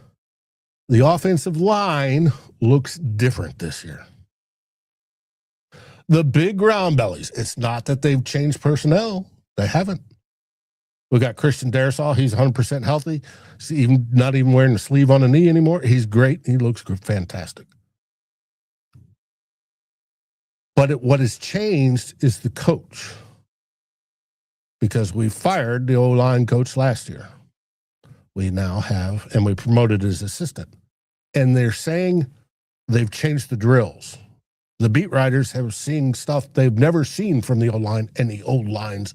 [SPEAKER 3] the offensive line looks different this year. The big round bellies, it's not that they've changed personnel. They haven't. We got Christian Darrisaw. He's 100% healthy. He's not even wearing the sleeve on the knee anymore. He's great. He looks fantastic. But what has changed is the coach. Because we fired the O-line coach last year. We now have, and we promoted his assistant. And they're saying they've changed the drills. The beat writers have seen stuff they've never seen from the O-line, and the O-line's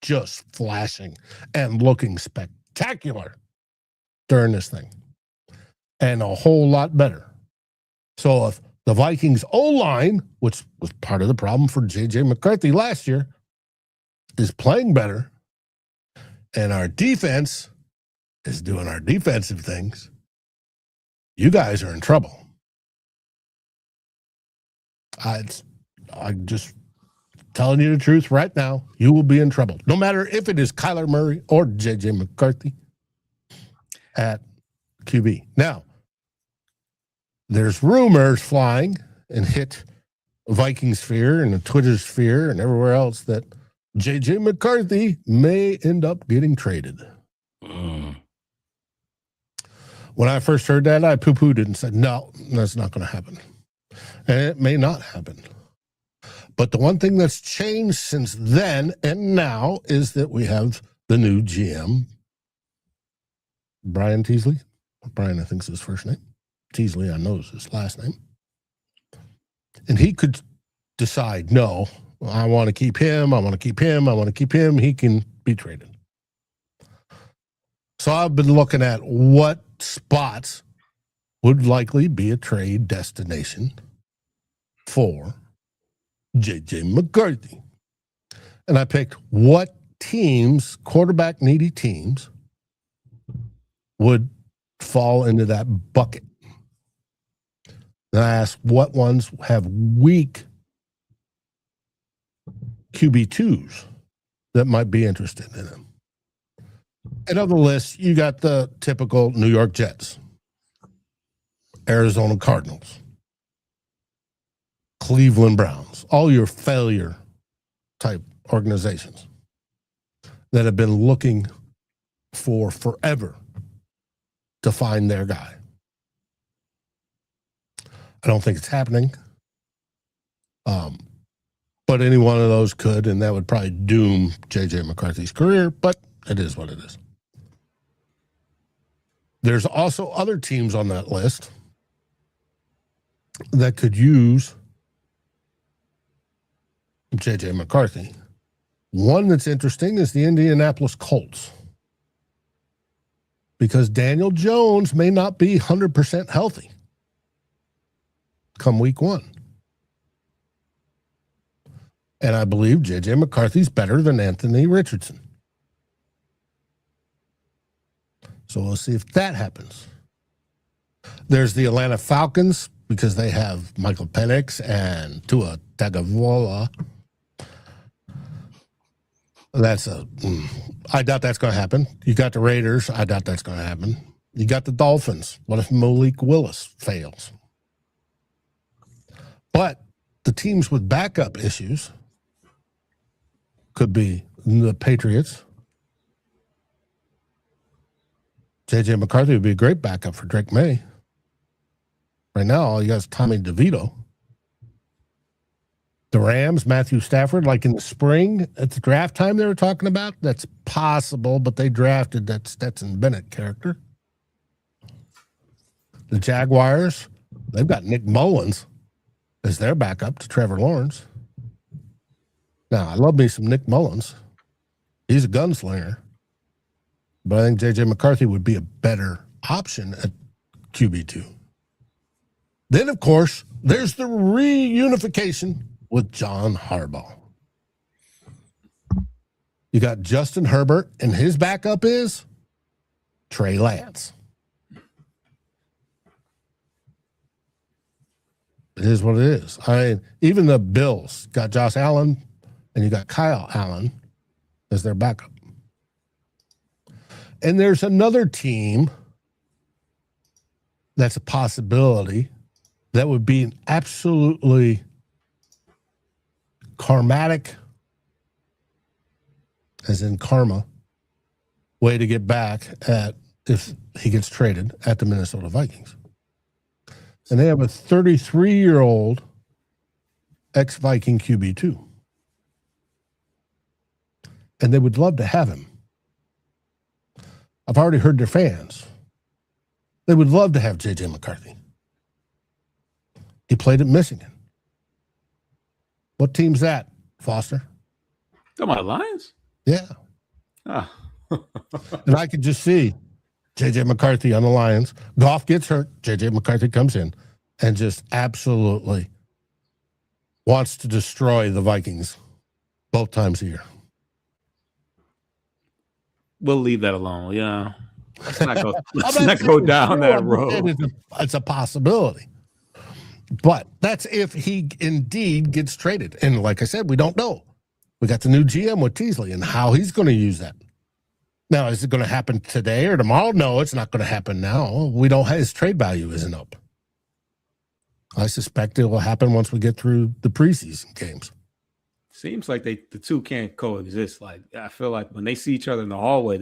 [SPEAKER 3] just flashing and looking spectacular during this thing. And a whole lot better. So if the Vikings O-line, which was part of the problem for J.J. McCarthy last year, is playing better, and our defense is doing our defensive things, you guys are in trouble. I'm just telling you the truth right now. You will be in trouble. No matter if it is Kyler Murray or J.J. McCarthy at QB. Now, there's rumors flying and hit Viking sphere and the Twitter sphere and everywhere else that J.J. McCarthy may end up getting traded. When I first heard that, I poo-pooed it and said, no, that's not going to happen. And it may not happen. But the one thing that's changed since then and now is that we have the new GM, Brian Teasley. Brian, I think, is his first name. Teasley, I know, is his last name. And he could decide, no, I want to keep him. I want to keep him. I want to keep him. He can be traded. So I've been looking at what spots would likely be a trade destination for J.J. McCarthy. And I picked what teams, quarterback needy teams, would fall into that bucket. And I asked what ones have weak QB2s that might be interested in him. And on the list, you got the typical New York Jets, Arizona Cardinals, Cleveland Browns, all your failure type organizations that have been looking for forever to find their guy. I don't think it's happening. But any one of those could, and that would probably doom J.J. McCarthy's career, but it is what it is. There's also other teams on that list that could use J.J. McCarthy. One that's interesting is the Indianapolis Colts, because Daniel Jones may not be 100% healthy come week 1. And I believe J.J. McCarthy's better than Anthony Richardson. So we'll see if that happens. There's the Atlanta Falcons, because they have Michael Penix and Tua Tagovailoa. I doubt that's going to happen. You got the Raiders. I doubt that's going to happen. You got the Dolphins. What if Malik Willis fails? But the teams with backup issues could be the Patriots. J.J. McCarthy would be a great backup for Drake May. Right now, all you got is Tommy DeVito. The Rams, Matthew Stafford, like in the spring at the draft time they were talking about, that's possible, but they drafted that Stetson Bennett character. The Jaguars, they've got Nick Mullins as their backup to Trevor Lawrence. Now, I love me some Nick Mullins. He's a gunslinger. But I think J.J. McCarthy would be a better option at QB2. Then, of course, there's the reunification with John Harbaugh. You got Justin Herbert, and his backup is Trey Lance. It is what it is. I mean, even the Bills got Josh Allen, and you got Kyle Allen as their backup. And there's another team that's a possibility that would be an absolutely karmatic, as in karma, way to get back at if he gets traded at the Minnesota Vikings. And they have a 33-year-old ex-Viking QB2. And they would love to have him. I've already heard their fans. They would love to have J.J. McCarthy. He played at Michigan. What team's that, Foster?
[SPEAKER 4] Talking about Lions?
[SPEAKER 3] Yeah.
[SPEAKER 4] Ah.
[SPEAKER 3] And I could just see J.J. McCarthy on the Lions. Goff gets hurt. J.J. McCarthy comes in and just absolutely wants to destroy the Vikings both times a year.
[SPEAKER 4] We'll leave that alone. Yeah. Let's not go down that road.
[SPEAKER 3] It's a possibility. But that's if he indeed gets traded. And like I said, we don't know. We got the new GM with Teasley and how he's going to use that. Now, is it going to happen today or tomorrow? No, it's not going to happen now. We don't have his trade value isn't up. I suspect it will happen once we get through the preseason games.
[SPEAKER 4] Seems like the two can't coexist. Like I feel like when they see each other in the hallway,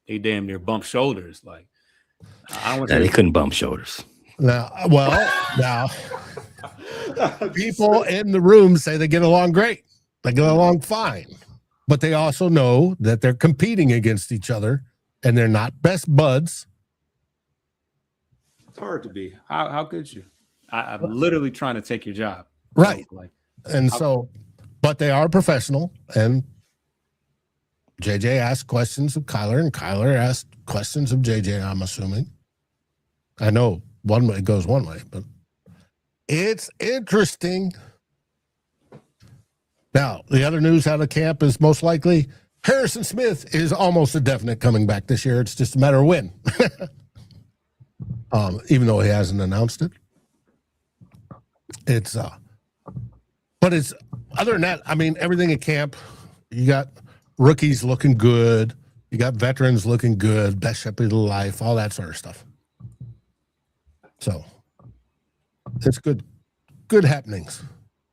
[SPEAKER 4] they damn near bump shoulders. Like I don't want
[SPEAKER 2] they couldn't bump shoulders.
[SPEAKER 3] Now, people in the room say they get along great. They get along fine. But they also know that they're competing against each other and they're not best buds.
[SPEAKER 4] It's hard to be. How could you? I'm literally trying to take your job.
[SPEAKER 3] Right.
[SPEAKER 4] Like,
[SPEAKER 3] And so, but they are professional, and JJ asked questions of Kyler, and Kyler asked questions of JJ, I'm assuming. I know one way goes one way, but it's interesting. Now, the other news out of camp is most likely Harrison Smith is almost a definite coming back this year. It's just a matter of when. Even though he hasn't announced it. But it's other than that, I mean, everything at camp, you got rookies looking good, you got veterans looking good, best shepherd of life, all that sort of stuff. So it's good happenings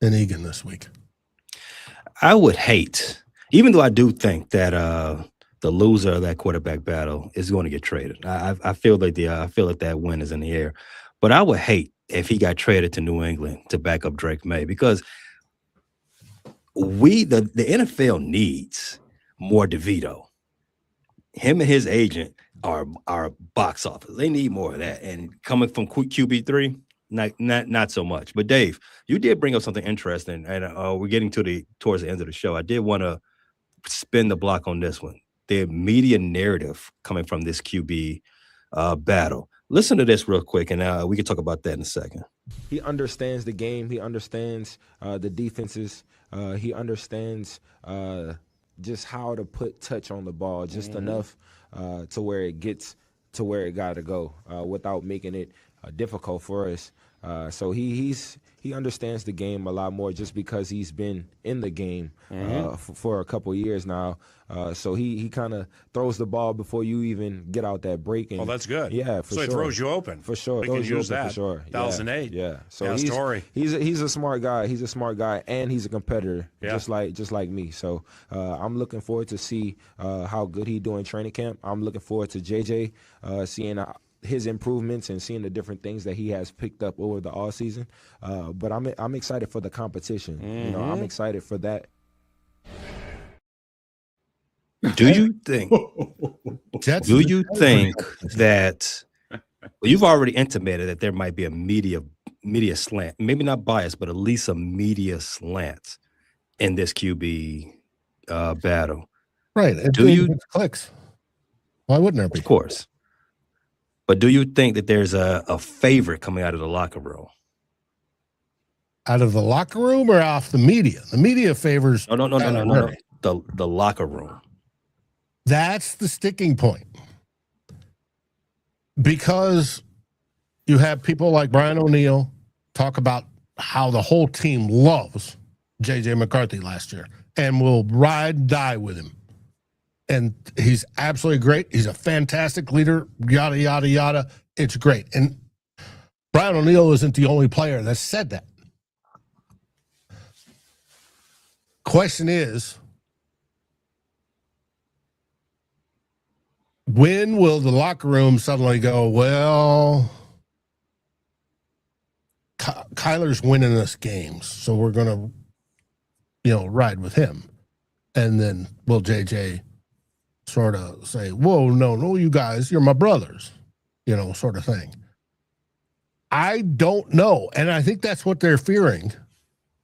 [SPEAKER 3] in Egan this week.
[SPEAKER 2] I would hate, even though I do think that the loser of that quarterback battle is going to get traded. I feel like that win is in the air, but I would hate if he got traded to New England to back up Drake May, because the NFL needs more DeVito. Him and his agent are box office. They need more of that. And coming from QB3, not so much. But Dave, you did bring up something interesting, and we're getting towards the end of the show. I did want to spin the block on this one. The media narrative coming from this QB battle. Listen to this real quick, and we can talk about that in a second.
[SPEAKER 8] He understands the game. He understands the defenses. He understands just how to put touch on the ball, just enough to where it gets to where it got to go without making it difficult for us. So he understands the game a lot more just because he's been in the game for a couple years now. So he kind of throws the ball before you even get out that break. And,
[SPEAKER 9] that's good.
[SPEAKER 8] Yeah, for
[SPEAKER 9] so
[SPEAKER 8] sure.
[SPEAKER 9] He throws you open.
[SPEAKER 8] For sure.
[SPEAKER 9] We can use that.
[SPEAKER 8] For sure.
[SPEAKER 9] 2008.
[SPEAKER 8] Yeah. So
[SPEAKER 9] Story.
[SPEAKER 8] he's a smart guy. He's a smart guy, and he's a competitor,
[SPEAKER 9] Yeah.
[SPEAKER 8] just like me. So I'm looking forward to see how good he do in training camp. I'm looking forward to JJ seeing his improvements and seeing the different things that he has picked up over the offseason. But I'm excited for the competition. You know, I'm excited for that.
[SPEAKER 2] Do you think? Do you think that? Well, you've already intimated that there might be a media slant, maybe not bias, but at least a media slant in this QB battle.
[SPEAKER 3] Right.
[SPEAKER 2] Do you
[SPEAKER 3] clicks? Why wouldn't there be?
[SPEAKER 2] Of course. But do you think that there's a favorite coming out of the locker room?
[SPEAKER 3] Out of the locker room or off the media? The media favors.
[SPEAKER 2] No. The locker room.
[SPEAKER 3] That's the sticking point. Because you have people like Brian O'Neill talk about how the whole team loves J.J. McCarthy last year and will ride and die with him. And he's absolutely great. He's a fantastic leader, yada, yada, yada. It's great. And Brian O'Neill isn't the only player that said that. Question is, when will the locker room suddenly go, well, Kyler's winning us games, so we're going to, ride with him. And then will JJ sort of say, whoa, no, you guys, you're my brothers, sort of thing. I don't know. And I think that's what they're fearing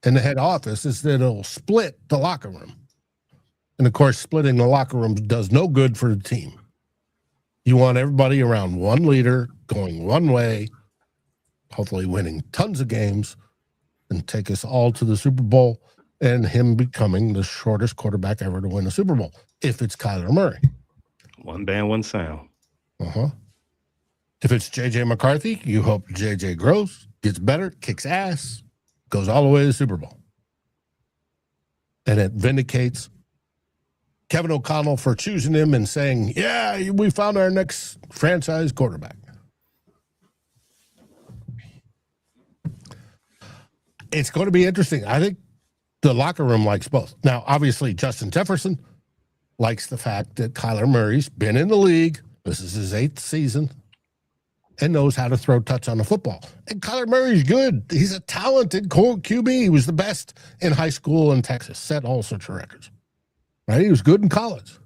[SPEAKER 3] in the head office, is that it'll split the locker room. And of course, splitting the locker room does no good for the team. You want everybody around one leader, going one way, hopefully winning tons of games, and take us all to the Super Bowl, and him becoming the shortest quarterback ever to win a Super Bowl, if it's Kyler Murray.
[SPEAKER 2] One band, one sound.
[SPEAKER 3] If it's J.J. McCarthy, you hope J.J. grows, gets better, kicks ass, goes all the way to the Super Bowl. And it vindicates Kevin O'Connell for choosing him and saying, yeah, we found our next franchise quarterback. It's going to be interesting. I think the locker room likes both. Now, obviously, Justin Jefferson likes the fact that Kyler Murray's been in the league. This is his 8th season and knows how to throw touch on the football. And Kyler Murray's good. He's a talented QB. He was the best in high school in Texas, set all sorts of records. Right? He was good in college.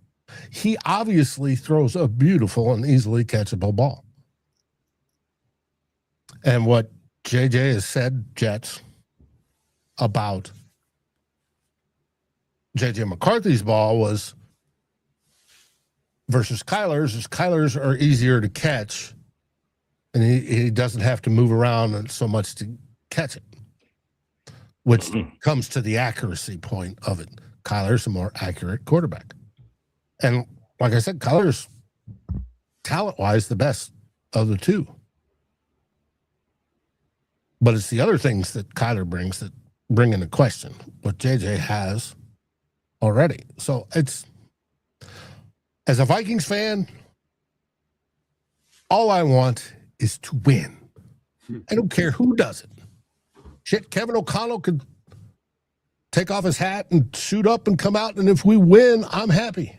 [SPEAKER 3] He obviously throws a beautiful and easily catchable ball. And what JJ has said, Jets, about J.J. McCarthy's ball was versus Kyler's is Kyler's are easier to catch, and he doesn't have to move around so much to catch it, which comes to the accuracy point of it. Kyler's a more accurate quarterback. And like I said, Kyler's talent-wise the best of the two. But it's the other things that Kyler brings that bring into question what JJ has already. So it's, as a Vikings fan, all I want is to win. I don't care who does it. Shit, Kevin O'Connell could take off his hat and shoot up and come out, and if we win, I'm happy.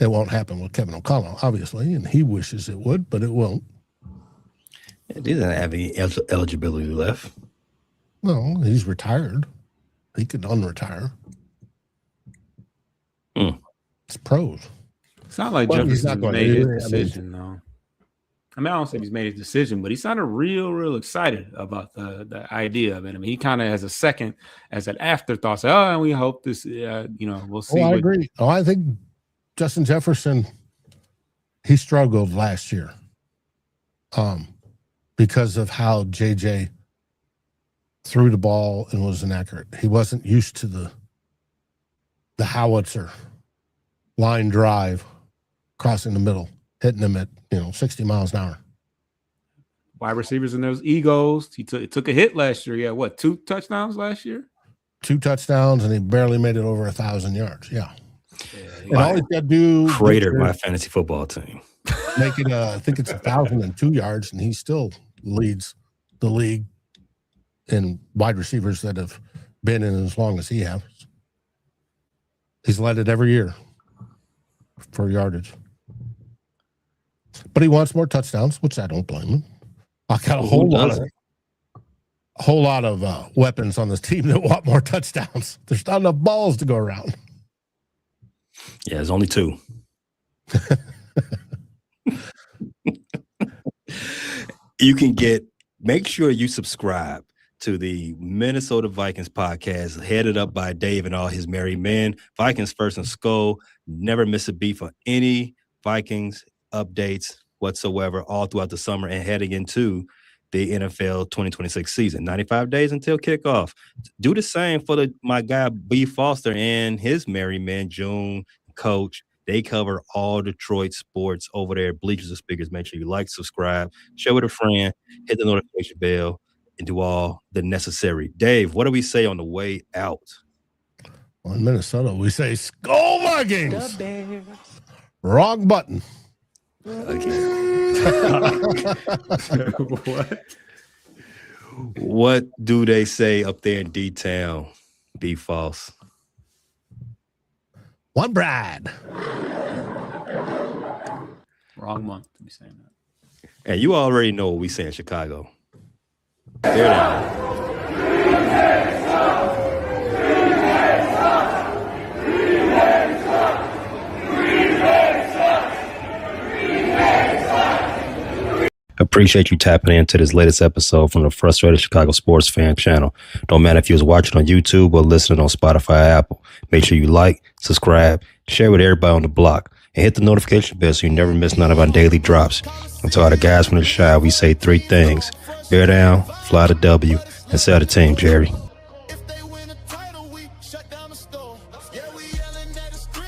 [SPEAKER 3] It won't happen with Kevin O'Connell, obviously, and he wishes it would, but it won't.
[SPEAKER 2] He doesn't have any eligibility left.
[SPEAKER 3] No, he's retired. He could unretire. It's pros.
[SPEAKER 4] It's not like Jefferson made his decision, though. I mean, I don't say he's made his decision, but he sounded real excited about the idea of it. I mean, he kind of has a second, as an afterthought, say, oh, and we hope this, we'll see.
[SPEAKER 3] I agree. I think Justin Jefferson, he struggled last year because of how JJ threw the ball and was inaccurate. He wasn't used to the howitzer line drive, crossing the middle, hitting them at 60 miles an hour.
[SPEAKER 4] Wide receivers and those egos. He took a hit last year. He had what, 2 touchdowns last year?
[SPEAKER 3] 2 touchdowns, and he barely made it over 1,000 yards. Yeah. And all he's got to do
[SPEAKER 2] cratered my fantasy football team.
[SPEAKER 3] Make it I think it's 1,002 yards, and he still leads the league in wide receivers that have been in as long as he has. He's led it every year for yardage. But he wants more touchdowns, which I don't blame him. I got a whole lot of weapons on this team that want more touchdowns. There's not enough balls to go around.
[SPEAKER 2] Yeah, there's only 2. You can make sure you subscribe to the Minnesota Vikings podcast, headed up by Dave and all his merry men. Vikings First and Skull. Never miss a beat for any Vikings updates whatsoever all throughout the summer and heading into the NFL 2026 season. 95 days until kickoff. Do the same for my guy B. Foster and his merry men, June, Coach. They cover all Detroit sports over there at Bleachers and Speakers. Make sure you like, subscribe, share with a friend, hit the notification bell, and do all the necessary. Dave, what do we say on the way out?
[SPEAKER 3] Well, in Minnesota, we say Skull Vikings. Wrong button.
[SPEAKER 2] What do they say up there in D-Town? Be false.
[SPEAKER 3] One bride.
[SPEAKER 4] Wrong month to be saying that.
[SPEAKER 2] And you already know what we say in Chicago. There they are. Appreciate you tapping into this latest episode from the Frustrated Chicago Sports Fan channel. Don't matter if you was watching on YouTube or listening on Spotify or Apple. Make sure you like, subscribe, share with everybody on the block, and hit the notification bell so you never miss none of our daily drops. And to all the guys from the Shy, we say 3 things. Bear down, fly the W, and sell the team, Jerry.
[SPEAKER 9] If they win a title, we shut down the store. Yeah, we yelling at the screen.